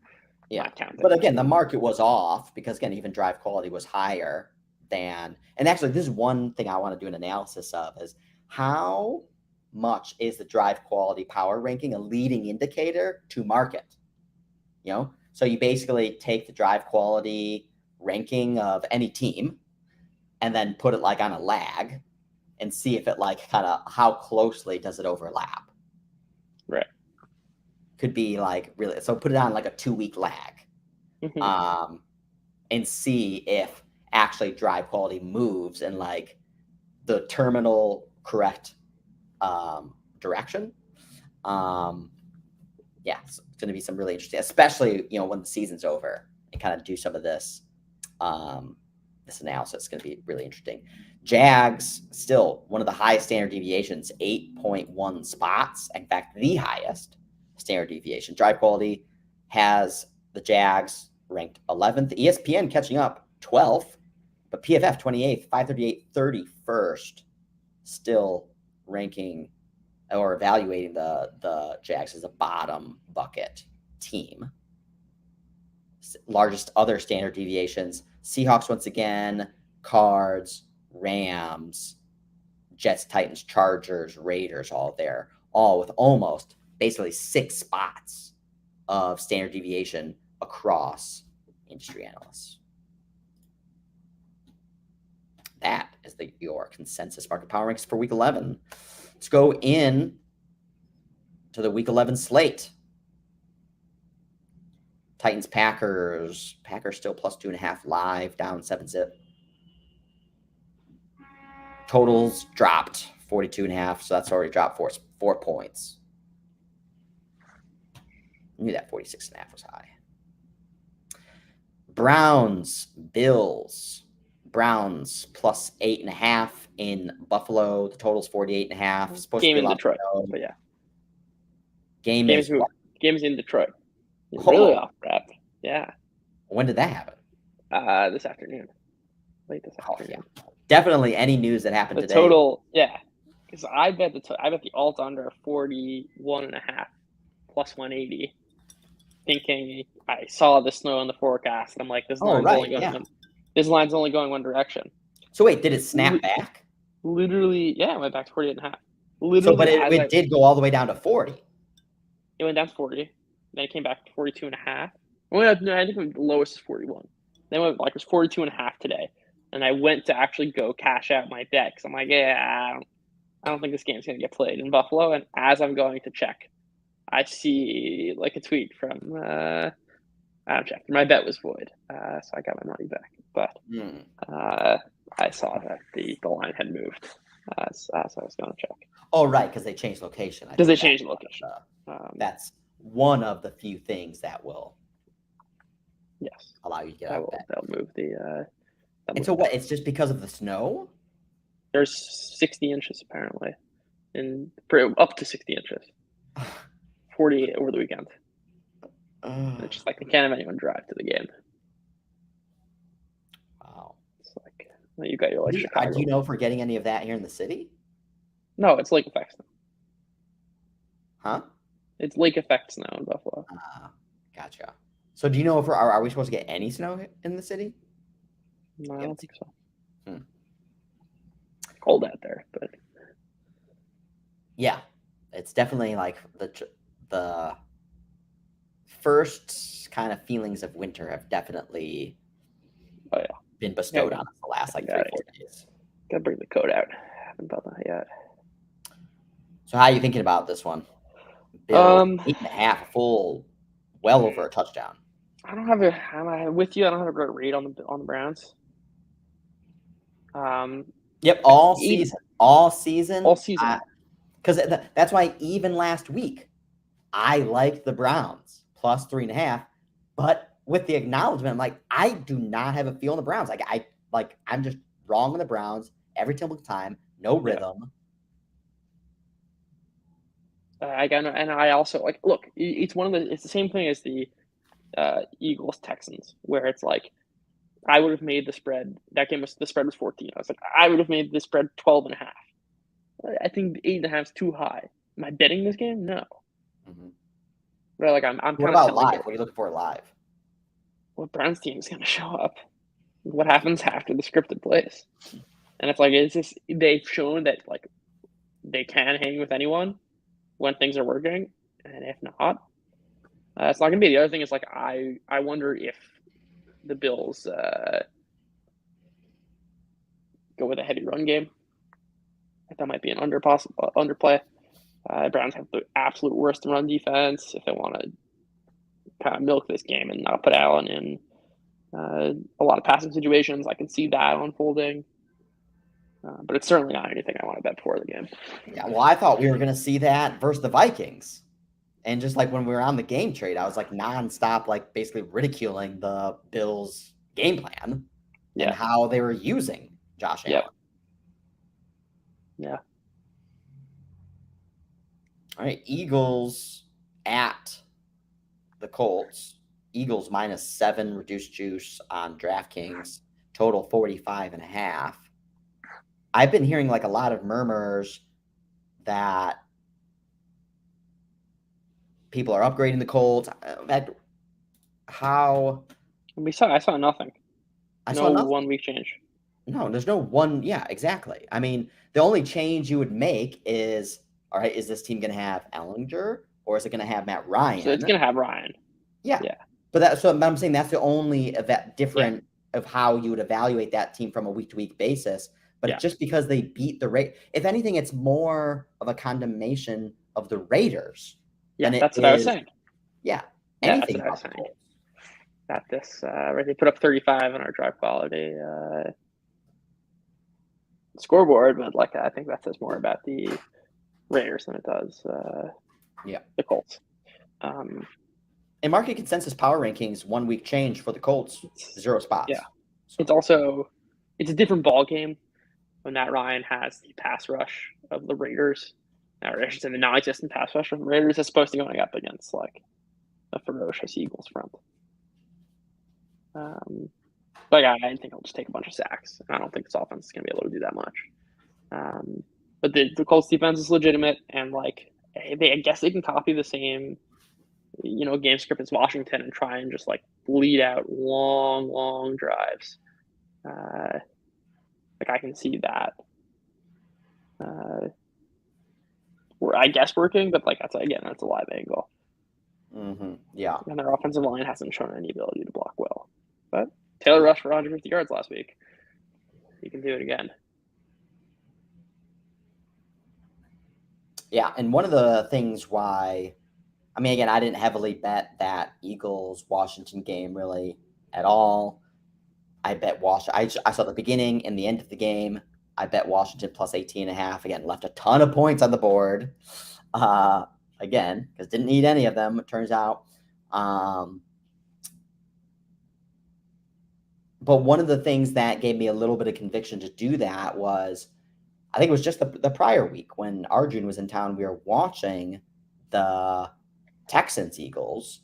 Yeah, but again, the market was off because again, even drive quality was higher than. And actually, this is one thing I want to do an analysis of: is how much is the drive quality power ranking a leading indicator to market? So you basically take the drive quality ranking of any team and then put it like on a lag and see if it like kind of how closely does it overlap. Right. Could be like really, so put it on like a 2-week lag, and see if actually drive quality moves in like the terminal correct direction. Yeah, so it's going to be some really interesting, especially when the season's over and kind of do some of this this analysis. It's going to be really interesting. Jags still one of the highest standard deviations, 8.1 spots. In fact, the highest standard deviation. Drive quality has the Jags ranked 11th. ESPN catching up 12th, but PFF 28th, 538 31st, still ranking or evaluating the Jags as a bottom bucket team. Largest other standard deviations: Seahawks once again, Cards, Rams, Jets, Titans, Chargers, Raiders, all there, all with almost basically 6 spots of standard deviation across industry analysts. That is your consensus market power ranks for week 11. Let's go in to the week 11 slate. Titans, Packers. Packers still plus 2.5 live, down 7-zip. Totals dropped 42.5, so that's already dropped 4 points. I knew that 46.5 was high. Browns, Bills. Browns plus 8.5 in Buffalo. The total's 48.5. Supposed to Game be a in lot Detroit, of but yeah, Game game is is what? game is in Detroit. Really Oh, off prep. Yeah, when did that happen? this afternoon, late this Oh, yeah. afternoon. Definitely any news that happened The today. total, yeah, because I bet the alt under 41.5 plus 180. Thinking I saw the snow in the forecast. I'm like, Oh, right, yeah. This line's only going one direction. So wait, did it snap back? Literally, yeah, it went back to 48.5. So, Literally, but it did go all the way down to 40. it went down to 40. Then it came back to 42.5. Well, no, I think the lowest is 41. Then it was 42.5 today. And I went to actually go cash out my bet because I'm like, yeah, I don't think this game's going to get played in Buffalo. And as I'm going to check, I see like a tweet from Adam Schefter. My bet was void, so I got my money back. But I saw that the line had moved as I was going to check. Oh, right, because they changed location. Because they changed the location. That's one of the few things that will allow you to get out of that. They'll move the. And so what? It's just because of the snow? There's 60 inches apparently, and up to 60 inches. 48 over the weekend. It's just like they can't have anyone drive to the game. Wow. It's like you got your Chicago. Do you know if we're getting any of that here in the city? No, it's lake effect snow. Huh? It's lake effect snow in Buffalo. Gotcha. So do you know if are we supposed to get any snow in the city? No, I don't think so. Cold out there, but yeah, it's definitely like the first kind of feelings of winter have definitely been bestowed on us the last 3-4 days. Gotta bring the coat out. Haven't done that yet. So how are you thinking about this one? Bill, 8.5 full, well over a touchdown. I'm with you. I don't have a great read on the Browns. Yep, all season. Because that's why even last week, I liked the Browns plus 3.5, but with the acknowledgement, I'm like, I do not have a feel on the Browns. I'm just wrong on the Browns every single time. No rhythm. And I also look. It's the same thing as the Eagles Texans, where it's like I would have made the spread. The spread was 14. I was like, I would have made the spread 12.5. I think 8.5 is too high. Am I betting this game? No. Mm-hmm. But I'm what about live? What are you looking for live? What Browns team is going to show up? What happens after the scripted plays? And it's like, they've shown that they can hang with anyone when things are working, and if not, it's not going to be. The other thing is I wonder if the Bills go with a heavy run game. That might be an underplay. Browns have the absolute worst run defense. If they want to kind of milk this game and not put Allen in a lot of passing situations, I can see that unfolding. But it's certainly not anything I want to bet before the game. Yeah, well, I thought we were going to see that versus the Vikings. And just like when we were on the game trade, I was nonstop, basically ridiculing the Bills' game plan and how they were using Josh Allen. Yeah. All right, Eagles at the Colts. Eagles -7 reduced juice on DraftKings. Total 45.5. I've been hearing a lot of murmurs that people are upgrading the Colts. How? I saw nothing. I saw nothing. 1 week change. No, there's no one. Yeah, exactly. I mean, the only change you would make is, all right, is this team going to have Ellinger or is it going to have Matt Ryan? So it's going to have Ryan. Yeah. But I'm saying that's the only different of how you would evaluate that team from a week-to-week basis. But just because they beat the Raiders, if anything, it's more of a condemnation of the Raiders. Yeah, that's what I was saying. Yeah. Anything that's what I was saying. That this, they put up 35 on our drive quality scoreboard, but I think that says more about the Raiders than it does the Colts. In market consensus power rankings, 1 week change for the Colts, 0 spots. Yeah. So. it's a different ball game when Matt Ryan has the pass rush of the Raiders, or I should say the non-existent pass rush of the Raiders, as opposed to going up against like a ferocious Eagles front. But yeah, I think I'll just take a bunch of sacks. I don't think this offense is going to be able to do that much. But the Colts defense is legitimate, and like I guess they can copy the same, game script as Washington and try and just like bleed out long drives. Like I can see that. I guess working, but like that's a live angle. Mm-hmm. Yeah. And their offensive line hasn't shown any ability to block well. But Taylor rushed for 150 yards last week. He can do it again. Yeah, and one of the things why, I mean, again, I didn't heavily bet that Eagles-Washington game really at all. I bet Washington. I saw the beginning and the end of the game. I bet Washington plus 18.5. Again, left a ton of points on the board. Again, because didn't need any of them, it turns out. But one of the things that gave me a little bit of conviction to do that was, I think it was just the prior week when Arjun was in town. We were watching the Texans-Eagles,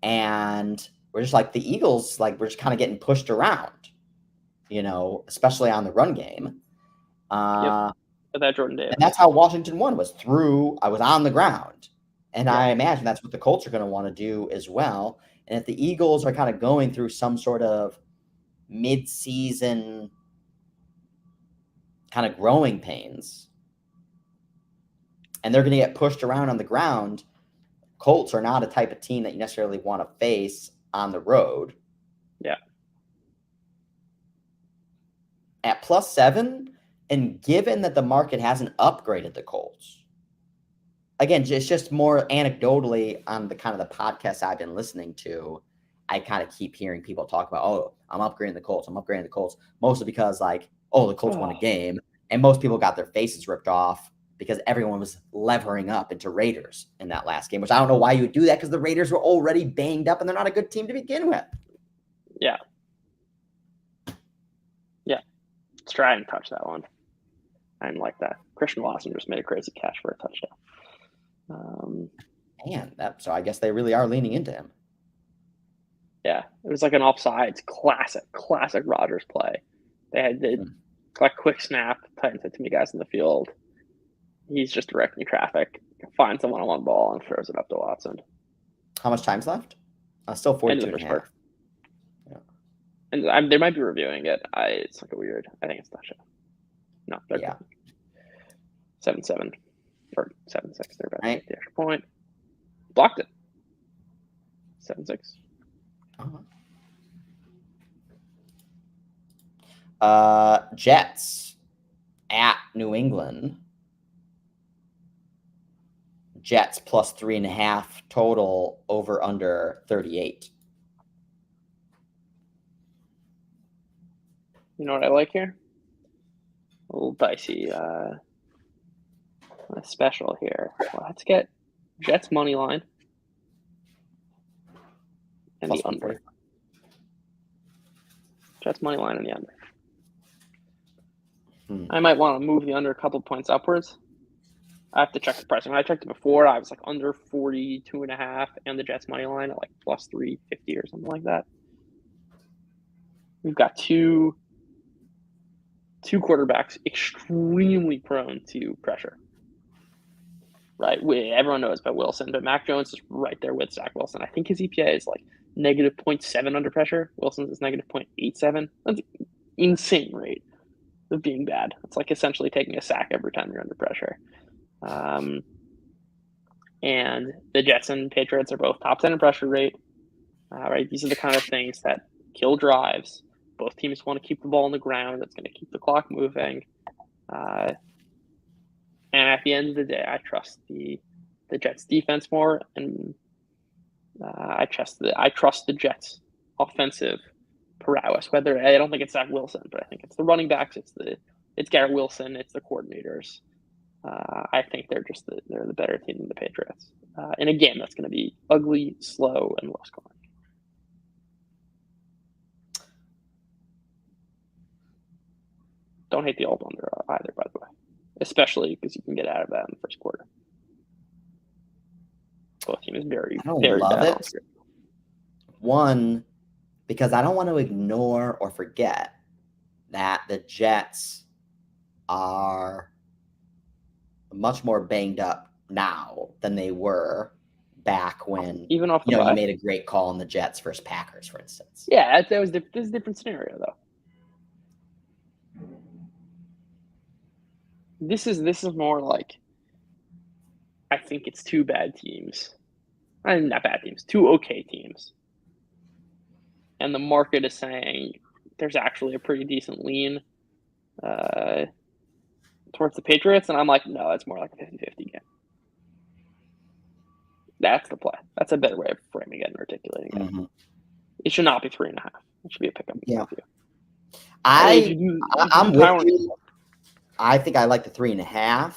and we're just like, the Eagles, like, we're just kind of getting pushed around, especially on the run game. Yep. But that Jordan Davis. And that's how Washington won, I was on the ground. And yeah. I imagine that's what the Colts are going to want to do as well. And if the Eagles are kind of going through some sort of mid-season kind of growing pains, and they're going to get pushed around on the ground, Colts are not a type of team that you necessarily want to face on the road. Yeah. At +7, and given that the market hasn't upgraded the Colts, again, it's just more anecdotally on the kind of the podcasts I've been listening to, I kind of keep hearing people talk about, oh, I'm upgrading the Colts. Mostly because like, oh, the Colts won a game. And most people got their faces ripped off because everyone was levering up into Raiders in that last game, which I don't know why you would do that, because the Raiders were already banged up and they're not a good team to begin with. Yeah. Yeah. Let's try and touch that one. I didn't like that. Christian Watson just made a crazy catch for a touchdown. So I guess they really are leaning into him. Yeah, it was like an offsides classic Rodgers play. They had like quick snap, Titans had too many guys in the field. He's just directing traffic, finds a one-on-one ball and throws it up to Watson. How much time's left? Still 42.5. Yeah. And they might be reviewing it. It's like a weird. I think it's touchdown. No, yeah. 7-7 or 7-6. They're about to right. make the extra point. Blocked it. 7-6. Jets at New England. Jets plus 3.5 total, over under 38. You know what I like here? A little dicey special here. Well, let's get Jets money line and plus the under. Jets money line and the under. I might want to move the under a couple points upwards. I have to check the price. When I checked it before, I was like under 42.5, and the Jets money line at like plus 350 or something like that. We've got two quarterbacks extremely prone to pressure. Right? Everyone knows about Wilson, but Mac Jones is right there with Zach Wilson. I think his EPA is like negative 0.7 under pressure. Wilson's is negative 0.87. That's an insane rate of being bad. It's like essentially taking a sack every time you're under pressure. And the Jets and Patriots are both top 10 in pressure rate. Right? These are the kind of things that kill drives. Both teams want to keep the ball on the ground. That's going to keep the clock moving. And at the end of the day, I trust the Jets defense more, and I trust the Jets offensive prowess. Whether I don't think it's Zach Wilson, but I think it's the running backs. It's Garrett Wilson. It's the coordinators. I think they're the better team than the Patriots in a game that's going to be ugly, slow, and low scoring. Don't hate the over under either, by the way, especially because you can get out of that in the first quarter. Both teams very, I don't very love bad on it. script. One, because I don't want to ignore or forget that the Jets are much more banged up now than they were back when Even off the you bye. made a great call on the Jets versus Packers, for instance. Yeah, this is a different scenario though. This is more like, I think it's two bad teams. I mean, not bad teams, two okay teams. And the market is saying there's actually a pretty decent lean towards the Patriots. And I'm like, no, it's more like a 50-50 game. That's the play. That's a better way of framing it and articulating it. Mm-hmm. It should not be 3.5. It should be a pickup. Yeah. I'm I'm with you. I think I like the 3.5.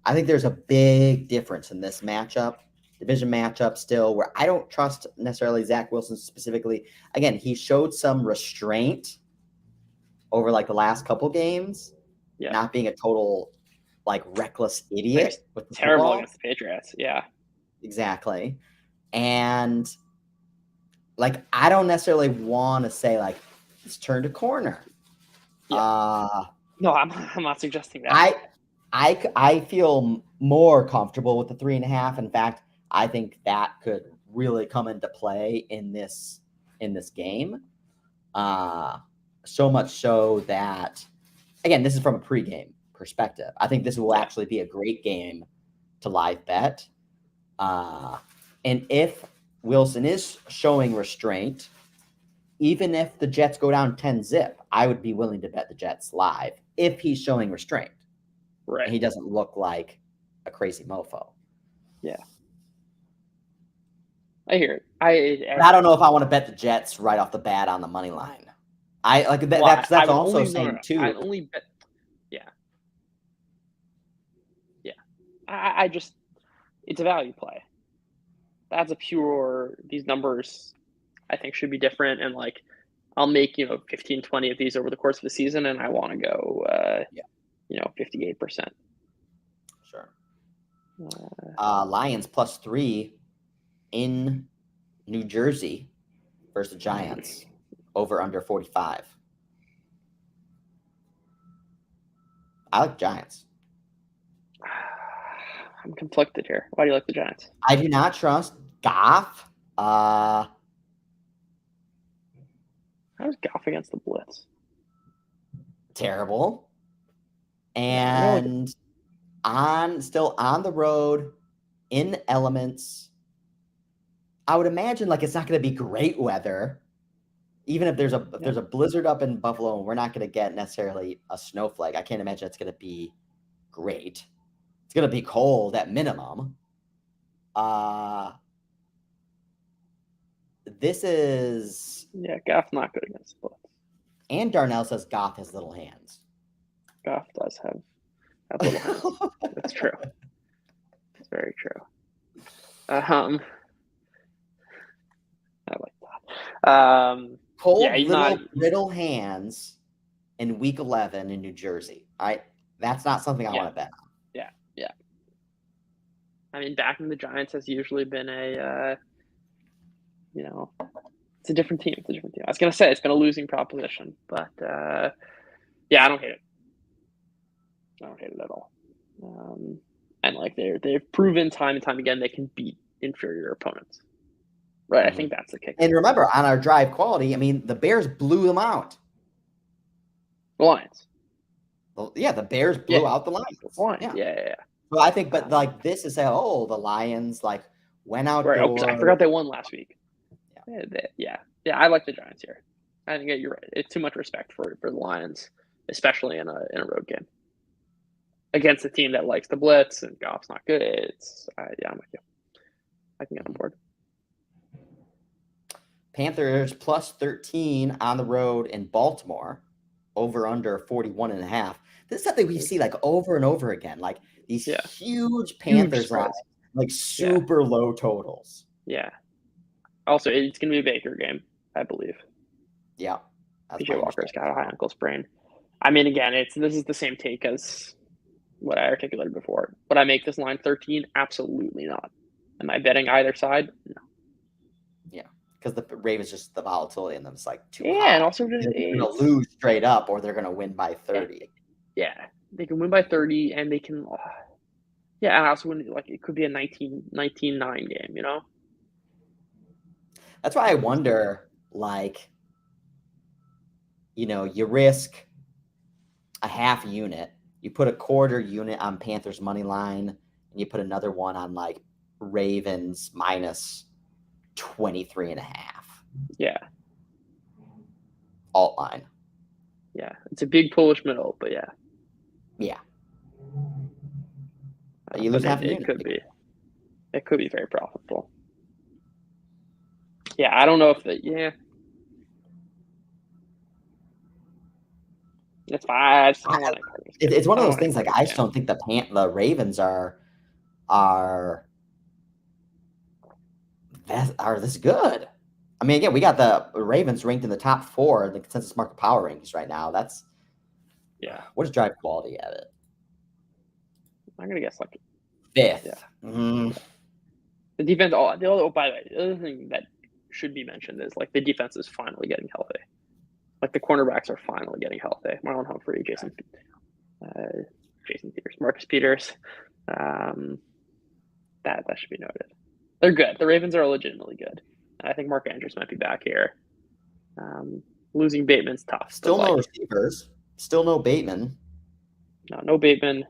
I think there's a big difference in this matchup, division matchup still, where I don't trust necessarily Zach Wilson specifically. Again, he showed some restraint over like the last couple games, not being a total like reckless idiot with the terrible football. against the Patriots. Yeah. Exactly. And like, I don't necessarily want to say like it's turned a corner. Yeah. No, I'm not suggesting that. I feel more comfortable with the 3.5. In fact, I think that could really come into play in this game. So much so that, again, this is from a pregame perspective. I think this will actually be a great game to live bet. And if Wilson is showing restraint, even if the Jets go down 10-0, I would be willing to bet the Jets live if he's showing restraint. Right. And he doesn't look like a crazy mofo. Yeah. I hear it. I don't know if I want to bet the Jets right off the bat on the money line. That's also saying too. I only bet. Yeah. Yeah. I just, it's a value play. That's a pure, these numbers I think should be different. And like, I'll make, 15, 20 of these over the course of the season. And I want to go, 58%. Sure. Lions +3 in New Jersey versus the Giants, over under 45. I like Giants. I'm conflicted here. Why do you like the Giants? I do not trust Goff. How's Goff against the blitz? Terrible. And still on the road in elements. I would imagine like it's not going to be great weather. Even if there's a blizzard up in Buffalo, and we're not going to get necessarily a snowflake. I can't imagine it's going to be great. It's going to be cold at minimum. This is Goff's not good against the blitz. And Darnell says Goff has little hands. Goff does have little hands. That's true. It's very true. I like that. Cold, little hands in Week 11 in New Jersey. That's not something I want to bet on. Yeah. I mean, backing the Giants has usually been it's a different team. I was going to say it's been a losing proposition, but I don't hate it. I don't hate it at all. And like they've proven time and time again they can beat inferior opponents. Right, I think that's the kick. And remember, on our drive quality, I mean, the Bears blew them out. The Lions. Well, yeah, the Bears blew out the Lions. Yeah. Well, I think, but like this is the Lions like went outdoors. Right. I forgot they won last week. Yeah. I like the Giants here. I think you're right. It's too much respect for the Lions, especially in a road game against a team that likes the blitz and Goff's not good. I'm with you. I can get on board. Panthers +13 on the road in Baltimore, over under 41.5. This is something we see like over and over again, like these huge Panthers lines, like super low totals. Yeah. Also, it's going to be a Baker game, I believe. Yeah. PJ Walker's got a high ankle sprain. I mean, again, this is the same take as what I articulated before. Would I make this line 13? Absolutely not. Am I betting either side? No. Yeah, because the Ravens just the volatility in them is like too Yeah, and high. also They're going to lose straight up, or they're going to win by 30. yeah, they can win by 30, and they can. Yeah, and also win, like it could be a 19-9 game. You know. That's why I wonder, like, you risk a half unit, you put a quarter unit on Panthers money line, and you put another one on like Ravens minus 23.5. Yeah. Alt line. Yeah, it's a big Polish middle, but yeah. Yeah. You lose half a unit. It could be very profitable. Yeah, I don't know if yeah. It's fine. It's one of those things. Like I just don't think the Ravens are this good. I mean, again, we got the Ravens ranked in the top 4 in the consensus market power rankings right now. That's What is drive quality at it? I'm gonna guess like 5th. Yeah. Mm-hmm. The defense. By the way, the other thing that should be mentioned is like the defense is finally getting healthy. Like the cornerbacks are finally getting healthy. Marlon Humphrey, Jason Peters, Marcus Peters. That should be noted. They're good. The Ravens are legitimately good. And I think Mark Andrews might be back here. Losing Bateman's tough. Still no receivers. Still no Bateman. No Bateman.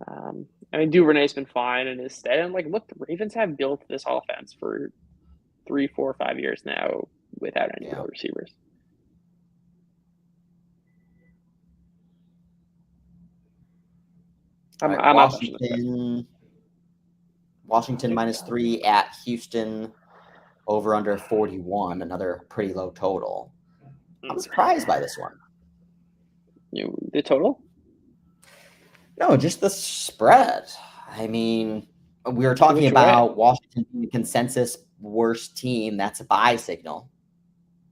I mean, Duvernay's been fine in his stead. And, look, the Ravens have built this offense for 3, 4, 5 years now without any real receivers. I'm Washington minus 3 at Houston, over under 41, another pretty low total. I'm surprised by this one. The total? No, just the spread. I mean, we were talking about Washington being the consensus worst team. That's a buy signal.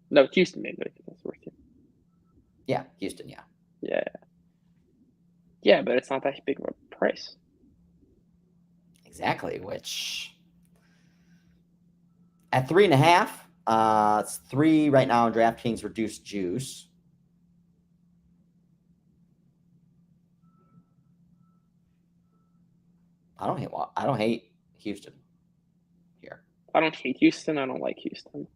No, Houston maybe that's the worst team. Yeah, Houston, yeah. Yeah. Yeah, but it's not that big of a price. Exactly, which at 3.5, it's 3 right now in DraftKings reduced juice. I don't hate Houston here. I don't hate Houston. I don't like Houston.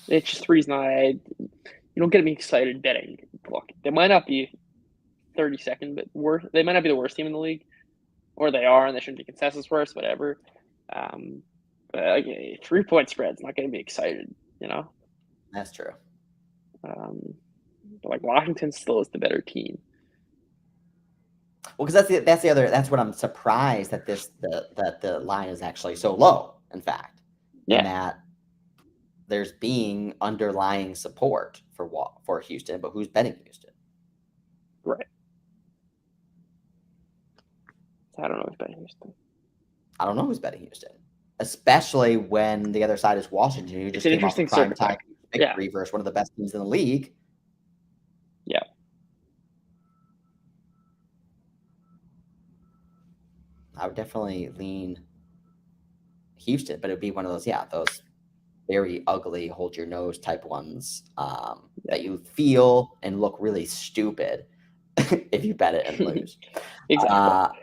It's just the reason you don't get me excited betting. Look, they might not be 32nd, but they might not be the worst team in the league, or they are, and they shouldn't be consensus worst, whatever. But 3-point spread's not going to be excited, you know. That's true. But Washington still is the better team. Well, because that's what I'm surprised that that the line is actually so low. In fact, and that there's being underlying support for Houston, but who's betting Houston? Right. I don't know who's betting Houston. I don't know who's betting Houston, especially when the other side is Washington, who just came off a prime time victory versus one of the best teams in the league. Yeah. I would definitely lean Houston, but it'd be one of those very ugly, hold your nose type ones that you feel and look really stupid if you bet it and lose. Exactly.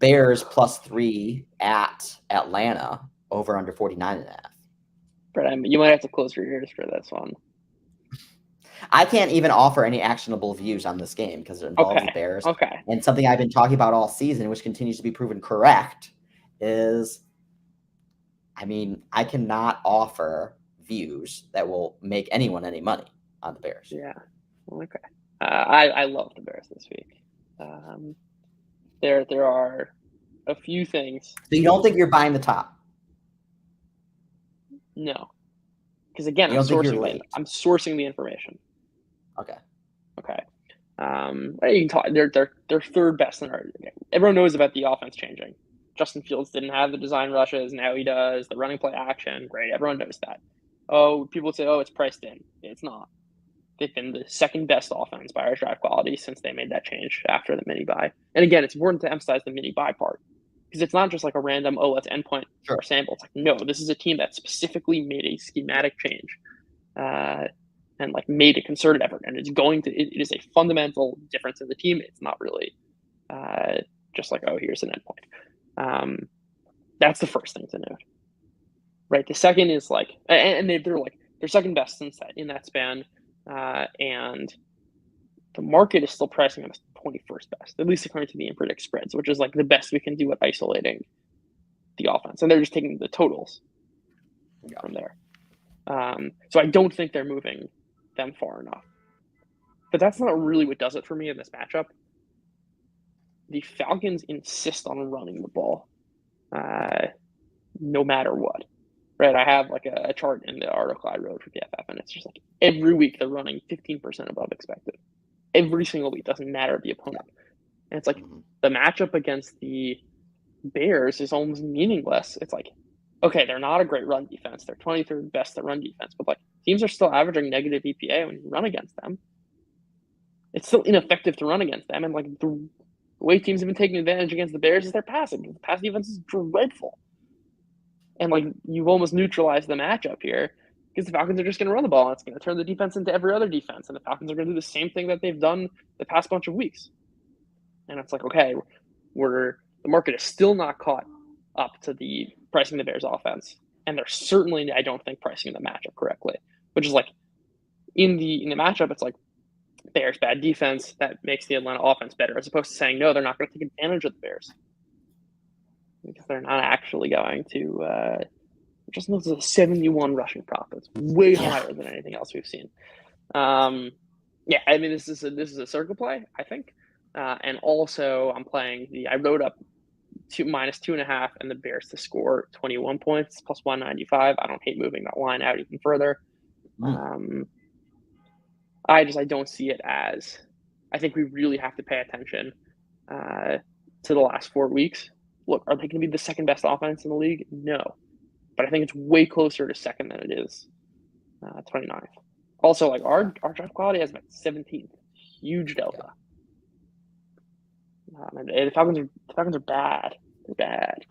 Bears +3 at Atlanta, over under 49.5. Brett, you might have to close your ears for this one. I can't even offer any actionable views on this game because it involves the Bears. Okay. And something I've been talking about all season, which continues to be proven correct, is, I mean, I cannot offer views that will make anyone any money on the Bears. Yeah. Okay. I love the Bears this week. There are a few things. So you don't think you're buying the top? No. Because again, I'm sourcing the information. Okay. You can talk. They're third best in our game. Everyone knows about the offense changing. Justin Fields didn't have the design rushes. Now he does. The running play action. Great. Everyone knows that. people say, it's priced in. It's not. They've been the second best offense by our draft quality since they made that change after the mini buy. And again, it's important to emphasize the mini buy part because it's not just like a random, let's endpoint Sure. our sample. It's like, no, this is a team that specifically made a schematic change and like made a concerted effort. And it's it is a fundamental difference in the team. It's not really just like, here's an endpoint. That's the first thing to note. Right. The second is like, and they're like, they're second best in that span. And the market is still pricing them as 21st best, at least according to the InPredict spreads, which is like the best we can do at isolating the offense. And they're just taking the totals from there. So I don't think they're moving them far enough. But that's not really what does it for me in this matchup. The Falcons insist on running the ball no matter what. Right, I have like a chart in the article I wrote for PFF, and it's just like every week they're running 15% above expected. Every single week, doesn't matter the opponent. And it's like the matchup against the Bears is almost meaningless. It's like, okay, they're not a great run defense. They're 23rd best at run defense, but like teams are still averaging negative EPA when you run against them. It's still ineffective to run against them, and like the way teams have been taking advantage against the Bears is their passing. The pass defense is dreadful. And like you've almost neutralized the matchup here because the Falcons are just going to run the ball and it's going to turn the defense into every other defense. And the Falcons are going to do the same thing that they've done the past bunch of weeks. And it's like, okay, the market is still not caught up to the pricing the Bears offense. And they're certainly, I don't think, pricing the matchup correctly, which is like in the matchup, it's like Bears bad defense that makes the Atlanta offense better, as opposed to saying, no, they're not going to take advantage of the Bears. Because they're not actually going to just knows a 71 rushing profits, way higher than anything else we've seen. I mean this is a circle play, I think, and also I wrote up -2.5 and the Bears to score 21 points plus 195. I don't hate moving that line out even further. I don't see it as. I think we really have to pay attention to the last 4 weeks. Look, are they going to be the second best offense in the league? No. But I think it's way closer to second than it is 29th. Also, like our draft quality has about 17th. Huge delta. The Falcons are bad. They're bad.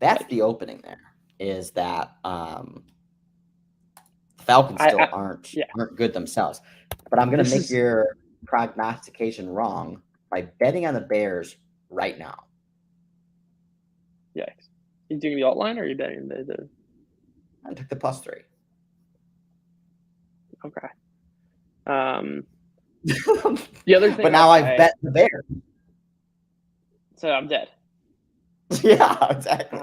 That's the opening there, is that the Falcons still aren't good themselves. But I'm going to make your prognostication wrong by betting on the Bears right now. Yeah. You doing the outline or are you betting the I took the +3. Okay. The other thing, but now I've bet the Bears. So I'm dead. Yeah, exactly.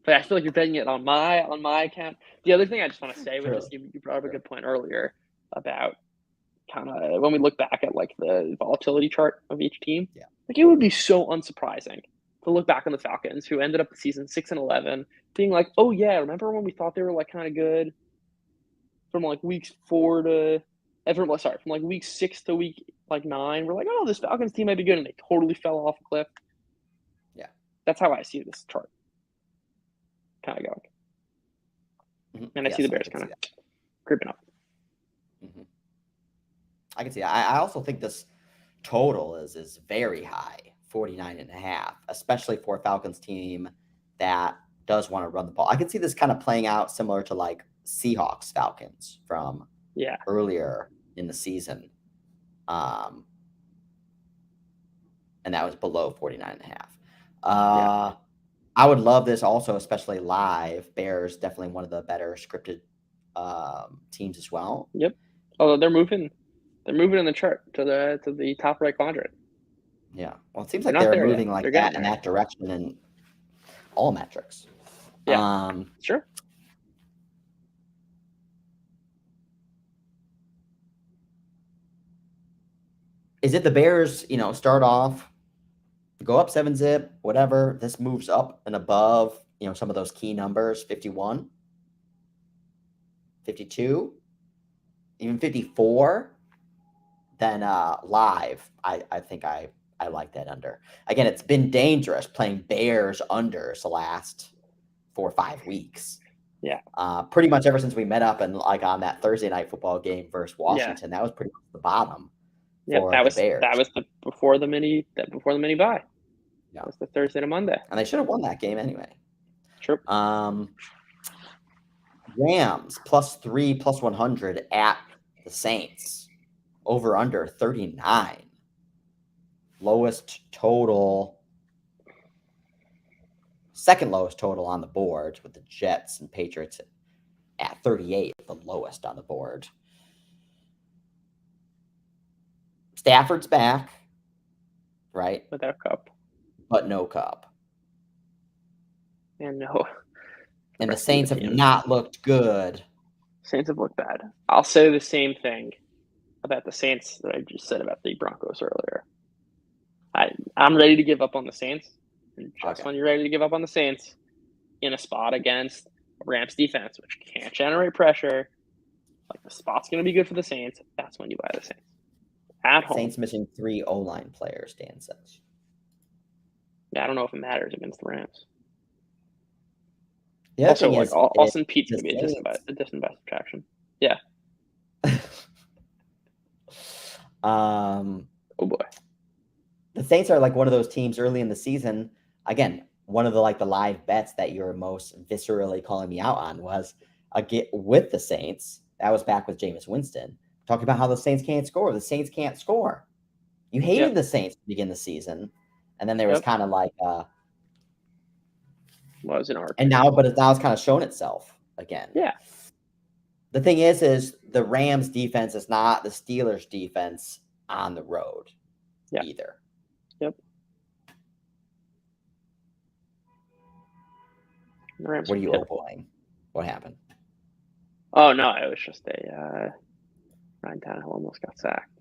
But I feel like you're betting it on my account. The other thing I just want to say, which is you brought up a good point earlier about kind of when we look back at like the volatility chart of each team. Yeah. Like it would be so unsurprising to look back on the Falcons, who ended up the season 6-11, being like, oh yeah, remember when we thought they were like kind of good from like week 4 to from like week 6 to week like 9, we're like, oh, this Falcons team might be good, and they totally fell off a cliff. Yeah, that's how I see this chart kind of going, and I see the Bears kind of creeping up. I can see that. I also think this total is very high. 49.5, especially for a Falcons team that does want to run the ball. I can see this kind of playing out similar to like Seahawks Falcons from earlier in the season. And that was below 49.5. I would love this also, especially live. Bears definitely one of the better scripted teams as well. Yep. Although they're moving in the chart to the top right quadrant. Yeah. Well, it seems like they're moving like that in that direction in all metrics. Yeah. Sure. Is it the Bears, start off, go up 7-zip, whatever. This moves up and above, some of those key numbers, 51, 52, even 54. Then live, I think I like that under. Again, it's been dangerous playing Bears unders the last 4 or 5 weeks. Yeah. Pretty much ever since we met up and like on that Thursday night football game versus Yeah. Washington, that was pretty much the bottom Yep. for That the was Bears. before the mini bye. Yeah. That was the Thursday to Monday. And they should have won that game anyway. True. Rams +3, +100 at the Saints. Over under 39. Lowest total. Second lowest total on the board with the Jets and Patriots at 38, the lowest on the board. Stafford's back, right? Without Kupp. But no Kupp. And no. And the Saints have not looked good. Saints have looked bad. I'll say the same thing about the Saints that I just said about the Broncos earlier. I'm ready to give up on the Saints. And just when you're ready to give up on the Saints in a spot against a Rams defense, which can't generate pressure, like the spot's going to be good for the Saints, that's when you buy the Saints. At home. Saints missing 3 O-line players, Dan says. Yeah, I don't know if it matters against the Rams. The also, like Austin Pete's going to be a distant subtraction. Yeah. Oh boy. The Saints are like one of those teams early in the season. Again, one of the live bets that you were most viscerally calling me out on was with the Saints. That was back with Jameis Winston talking about how the Saints can't score. The Saints can't score. You hated the Saints to begin the season, and then there was kind of like was an arc. And now it's kind of shown itself again. Yeah. The thing is the Rams defense is not the Steelers defense on the road either. Yep. What are you overplaying? What happened? Oh no, it was just Ryan Tannehill almost got sacked.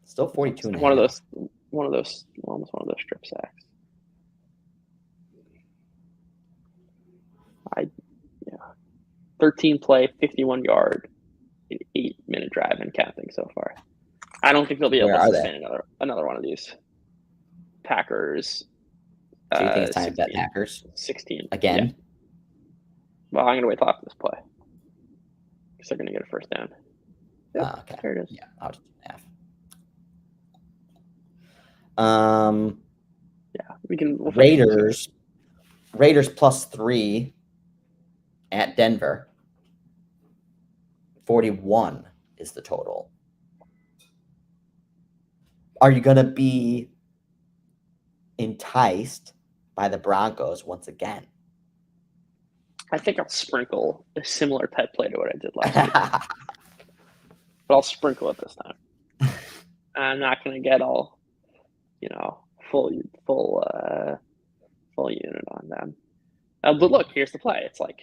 Still 42 and one of those strip sacks. 13 play, 51 yard, 8-minute drive and counting so far. I don't think they'll be able to sustain another one of these. Packers. So you think it's time to bet Packers? 16 again. Yeah. Well, I'm gonna wait till after this play because they're gonna get a first down. Yep, okay. There it is. Yeah, I'll just half. Yeah, we can. Raiders +3 at Denver. 41 is the total. Are you going to be enticed by the Broncos once again? I think I'll sprinkle a similar type play to what I did last week. But I'll sprinkle it this time. I'm not going to get all, full unit on them. But look, here's the play. It's like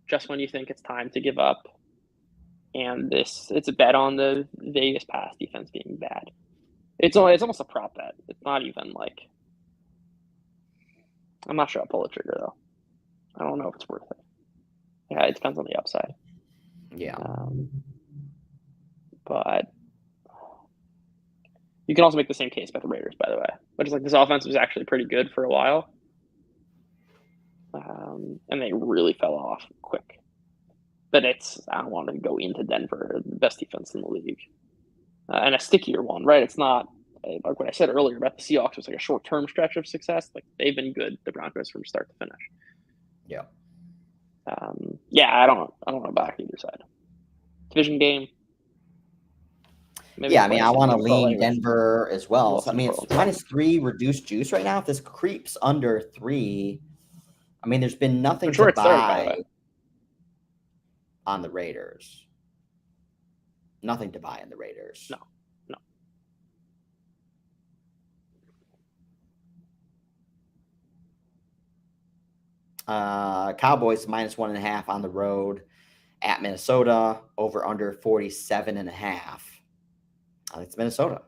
just when you think it's time to give up, and it's a bet on the Vegas pass defense being bad. It's almost a prop bet. It's not even like I'm not sure I'll pull the trigger though. I don't know if it's worth it. Yeah, it depends on the upside. Yeah. But you can also make the same case about the Raiders, by the way. Which is like this offense was actually pretty good for a while. And they really fell off quick. But I don't want to go into Denver, the best defense in the league. And a stickier one, right? It's not like what I said earlier about the Seahawks was like a short-term stretch of success. Like they've been good, the Broncos, from start to finish. Yeah. I don't want to back either side. Division game. Maybe I want to lean Denver as well. So, it's -3 reduced juice right now. If this creeps under 3, there's been nothing to buy on the Raiders. Nothing to buy in the Raiders. No. Cowboys -1.5 on the road at Minnesota. Over under 47.5. It's Minnesota.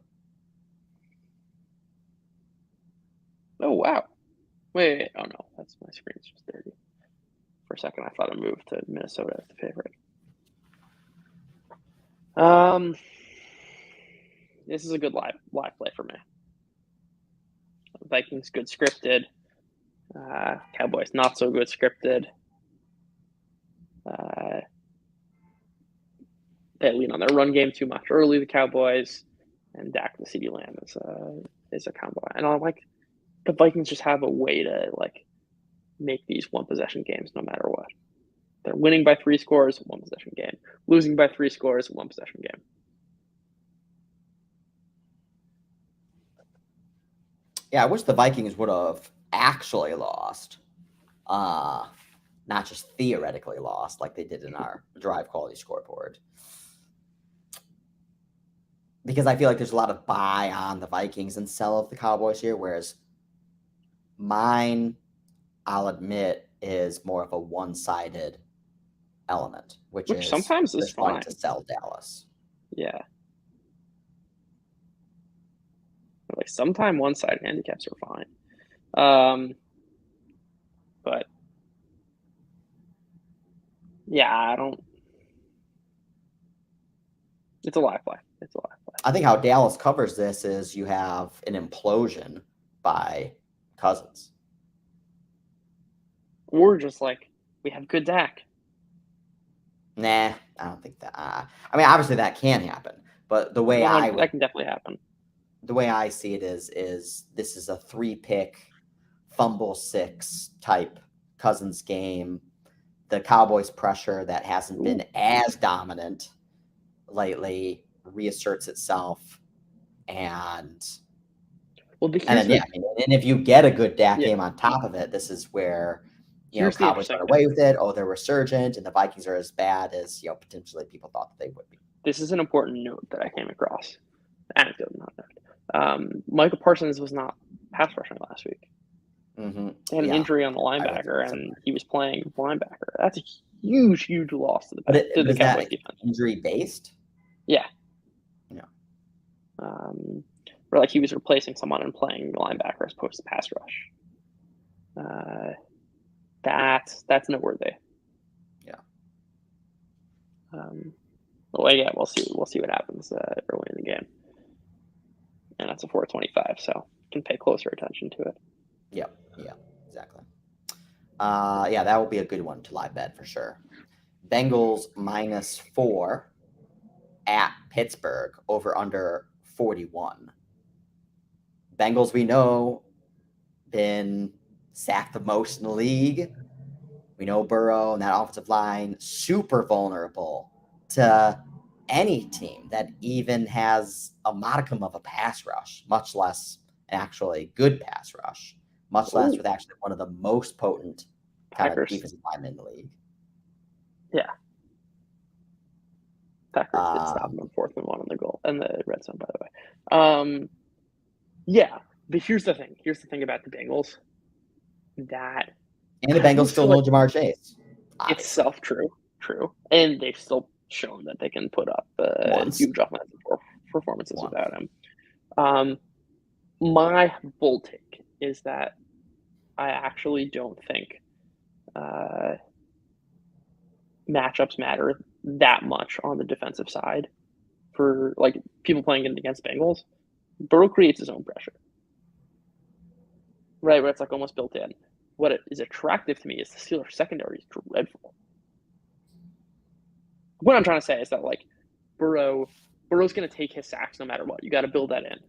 Oh wow! Wait. Oh no, that's my screen's just dirty. For a second, I thought it moved to Minnesota as the favorite. This is a good live play for me. Vikings good scripted. Cowboys not so good scripted. They lean on their run game too much early, the Cowboys, and Dak the CeeDee Lamb is a combo. And I'm like, the Vikings just have a way to like make these one possession games no matter what. They're winning by 3 scores, one possession game. Losing by 3 scores, one possession game. Yeah, I wish the Vikings would have actually lost, not just theoretically lost like they did in our drive quality scoreboard. Because I feel like there's a lot of buy on the Vikings and sell of the Cowboys here, whereas mine, I'll admit, is more of a one-sided element, which is sometimes is just wanting fine to sell Dallas. Yeah. Like sometimes one-sided handicaps are fine. But yeah, I don't. It's a live play. It's a live play. I think how Dallas covers this is you have an implosion by Cousins. Or just like, we have good Dak. Nah, I don't think that. I mean, obviously that can happen, but the way that can definitely happen. The way I see it is this is a 3-pick fumble 6 type Cousins game. The Cowboys pressure that hasn't been as dominant lately reasserts itself, and then and if you get a good Dak game on top of it, this is where Cowboys run away with it. Oh, they're resurgent, and the Vikings are as bad as potentially people thought that they would be. This is an important note that I came across. Anecdote, not note. Micah Parsons was not pass rushing last week. Mm-hmm. He had an injury on the linebacker, and he was playing linebacker. That's a huge, huge loss to the Cowboys defense. Injury based? Yeah. Yeah. Or like he was replacing someone and playing the linebacker as opposed to pass rush. That's noteworthy. Yeah. Well, yeah, we'll see what happens early in the game, and that's a 425, so can pay closer attention to it. Yeah, exactly. Yeah, that will be a good one to live bet for sure. Bengals -4 at Pittsburgh, over under 41. Bengals, we know, been sacked the most in the league. We know Burrow and that offensive line, super vulnerable to any team that even has a modicum of a pass rush, much less an actually good pass rush, much less with actually one of the most potent kind of defensive linemen in the league. Yeah. Packers did stop them on 4th and 1 on the goal and the red zone, by the way. Yeah, but here's the thing about the Bengals. And the Bengals still know Jamar Chase. Obviously. It's true. And they've still shown that they can put up huge offensive performances without him. My bold take is that I actually don't think matchups matter that much on the defensive side for like people playing against Bengals. Burrow creates his own pressure, right? Where it's like almost built in. What is attractive to me is the Steelers secondary is dreadful. What I'm trying to say is that like Burrow's going to take his sacks no matter what. You got to build that in,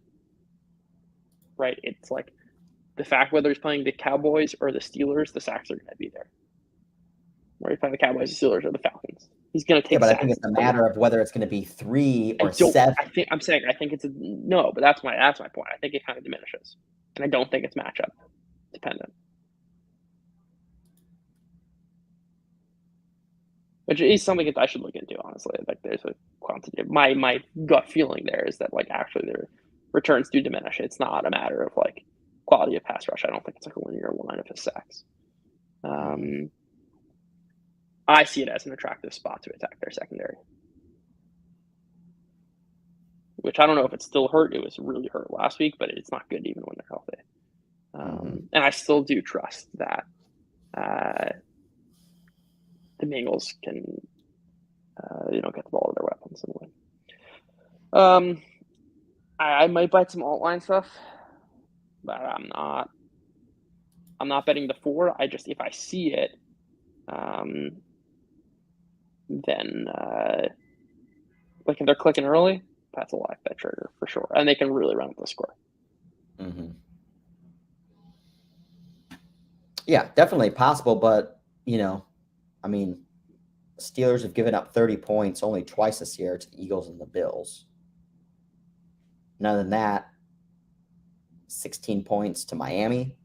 right? It's like the fact whether he's playing the Cowboys or the Steelers, the sacks are going to be there. Where he's playing the Cowboys, the Steelers, or the Falcons, he's going to take. Yeah, but I think it's a matter of whether it's going to be 3 or 7. I think it's no, but that's my point. I think it kind of diminishes, and I don't think it's matchup dependent. Which is something that I should look into, honestly. Like, there's a quantity. My gut feeling there is that, like, actually their returns do diminish. It's not a matter of, like, quality of pass rush. I don't think it's, like, a linear line of his sacks. I see it as an attractive spot to attack their secondary. Which I don't know if it's still hurt. It was really hurt last week, but it's not good even when they're healthy. And I still do trust that the Bengals can, get the ball to their weapons and win. I might bite some alt line stuff, but I'm not betting the 4. If I see it, then like if they're clicking early, that's a live bet trigger for sure, and they can really run up the score. Mm-hmm. Yeah, definitely possible, but I mean, Steelers have given up 30 points only twice this year to the Eagles and the Bills. Other than that, 16 points to Miami.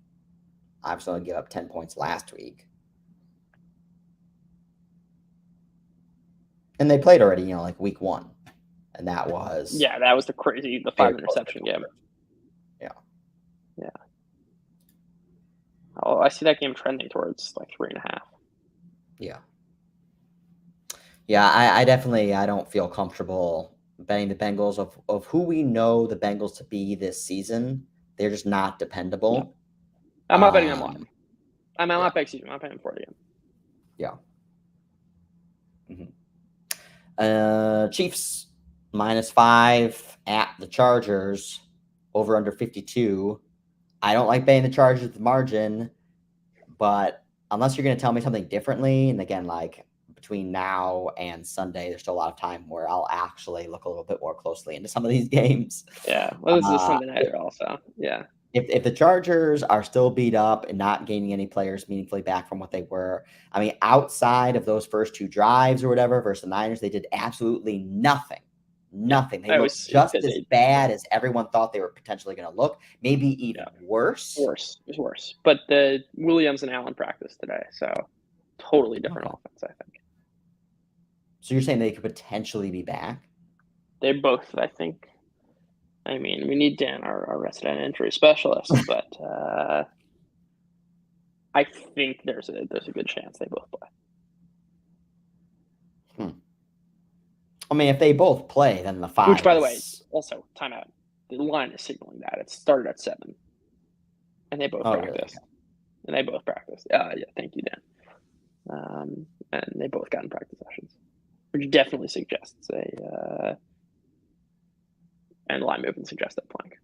Obviously, only gave up 10 points last week. And they played already, like week 1. And that was... Yeah, that was the 5 interception game. Yeah. Yeah. Oh, I see that game trending towards like 3.5. Yeah. Yeah, I definitely don't feel comfortable betting the Bengals of who we know the Bengals to be this season. They're just not dependable. No. I'm not betting them live. I'm not betting season. I'm not betting for it again. Yeah. Mm-hmm. Chiefs -5 at the Chargers, over under 52. I don't like betting the Chargers with the margin, but unless you're going to tell me something differently, and again, like between now and Sunday, there's still a lot of time where I'll actually look a little bit more closely into some of these games. Yeah, well, this is Sunday night also. Yeah. If the Chargers are still beat up and not gaining any players meaningfully back from what they were, I mean, outside of those first 2 drives or whatever versus the Niners, they did absolutely nothing. Nothing. They looked just as bad as everyone thought they were potentially going to look. Maybe even worse. Worse. It was worse. But the Williams and Allen practiced today, so totally different offense, I think. So you're saying they could potentially be back? They both, I think. I mean, we need Dan, our resident injury specialist, but I think there's a good chance they both play. I mean, if they both play, then the 5. Which, by the way, also timeout. The line is signaling that it started at 7, and they both practiced. Really? And they both practiced. Yeah, thank you, Dan. And they both got in practice sessions, which definitely suggests and line movement suggests that playing.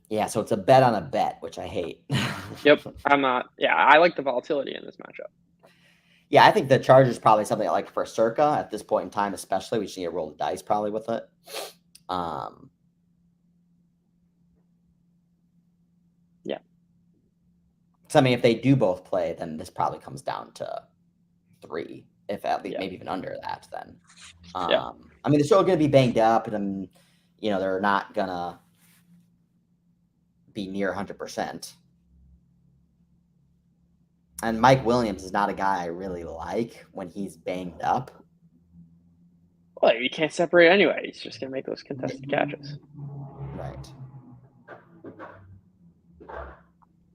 Yeah, so it's a bet on a bet, which I hate. Yep, I'm not. Yeah, I like the volatility in this matchup. Yeah, I think the Chargers probably something I like for Circa at this point in time, especially. We just need to roll the dice probably with it. Yeah. So, I mean, if they do both play, then this probably comes down to 3, if at least maybe even under that then. I mean, they're still going to be banged up, and, they're not going to be near 100%. And Mike Williams is not a guy I really like when he's banged up. Well, you can't separate anyway. He's just going to make those contested catches. Right.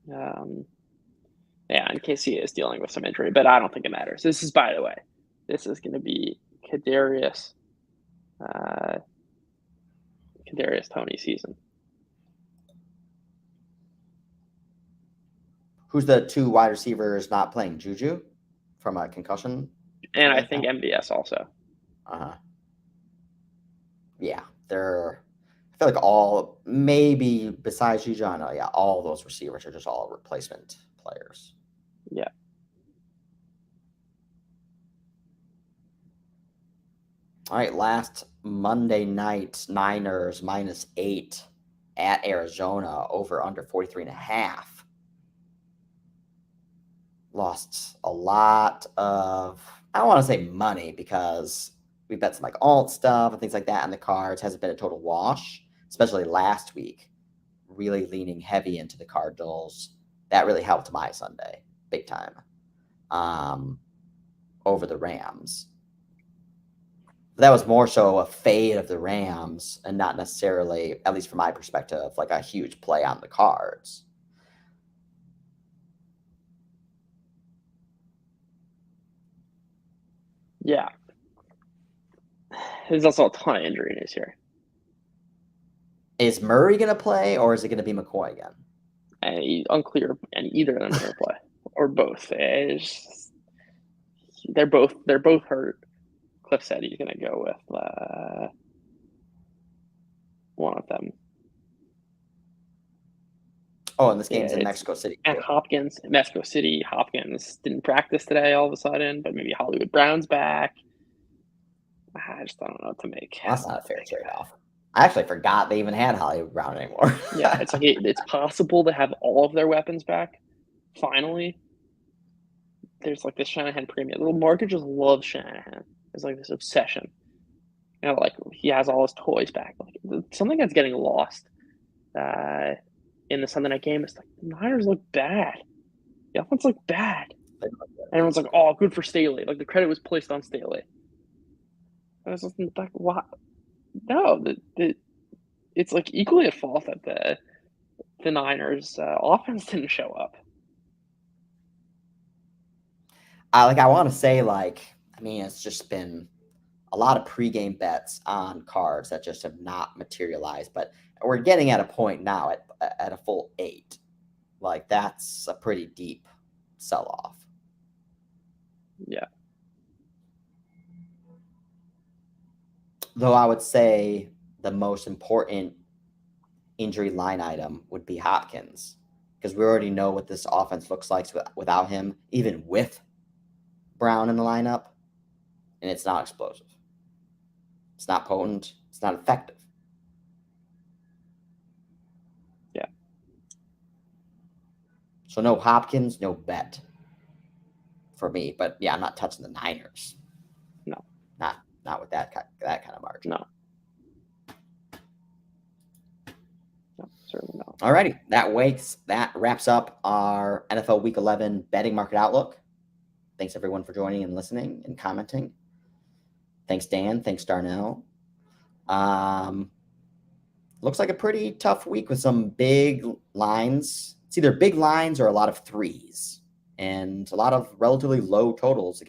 Yeah, and KC is dealing with some injury, but I don't think it matters. This is, by the way, this is going to be Kadarius Toney season. Who's the 2 wide receivers not playing? Juju from a concussion? And I think MVS also. Yeah, I feel like all, maybe besides Juju, all those receivers are just all replacement players. Yeah. All right, last Monday night, Niners -8 at Arizona, over under 43.5. Lost a lot of, I don't want to say money because we bet some like alt stuff and things like that on the cards. Hasn't been a total wash, especially last week. Really leaning heavy into the Cardinals. That really helped my Sunday big time over the Rams. That was more so a fade of the Rams and not necessarily, at least from my perspective, like a huge play on the cards. Yeah. There's also a ton of injury news here. Is Murray going to play, or is it going to be McCoy again? Unclear, and either of them are going to play, or both. They're both hurt. Cliff said he's going to go with one of them. Oh, and this game's Yeah, in it's Mexico City and too. Hopkins, Mexico City. Hopkins didn't practice today all of a sudden, but maybe Hollywood Brown's back. I just don't know what to make. Well, that's not a fair trade-off. I actually forgot they even had Hollywood Brown anymore. Yeah, it's like it's possible to have all of their weapons back. Finally, there's like this Shanahan premium. Little Market just loves Shanahan. It's like this obsession. You know, like he has all his toys back. Like something that's getting lost in the Sunday night game is like the Niners look bad. The offense looked bad. Everyone's like, "Oh, good for Staley." Like the credit was placed on Staley. I was just like, "What? No, it's like equally at fault that the Niners offense didn't show up." I want to say, I mean, it's just been a lot of pregame bets on cards that just have not materialized. But we're getting at a point now at a full 8. Like, that's a pretty deep sell-off. Yeah. Though I would say the most important injury line item would be Hopkins, because we already know what this offense looks like without him, even with Brown in the lineup, and it's not explosive. It's not potent. It's not effective. Yeah. So no Hopkins, no bet for me. But yeah, I'm not touching the Niners. No. Not with that kind of margin. No. No, certainly not. All righty. That wraps up our NFL Week 11 betting market outlook. Thanks everyone for joining and listening and commenting. Thanks, Dan. Thanks, Darnell. Looks like a pretty tough week with some big lines. It's either big lines or a lot of threes and a lot of relatively low totals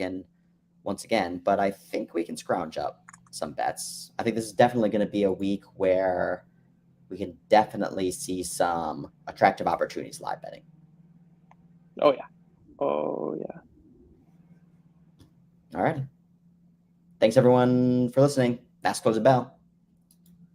once again, but I think we can scrounge up some bets. I think this is definitely going to be a week where we can definitely see some attractive opportunities live betting. Oh, yeah. Oh, yeah. All right. Thanks, everyone, for listening. Fast close the bell.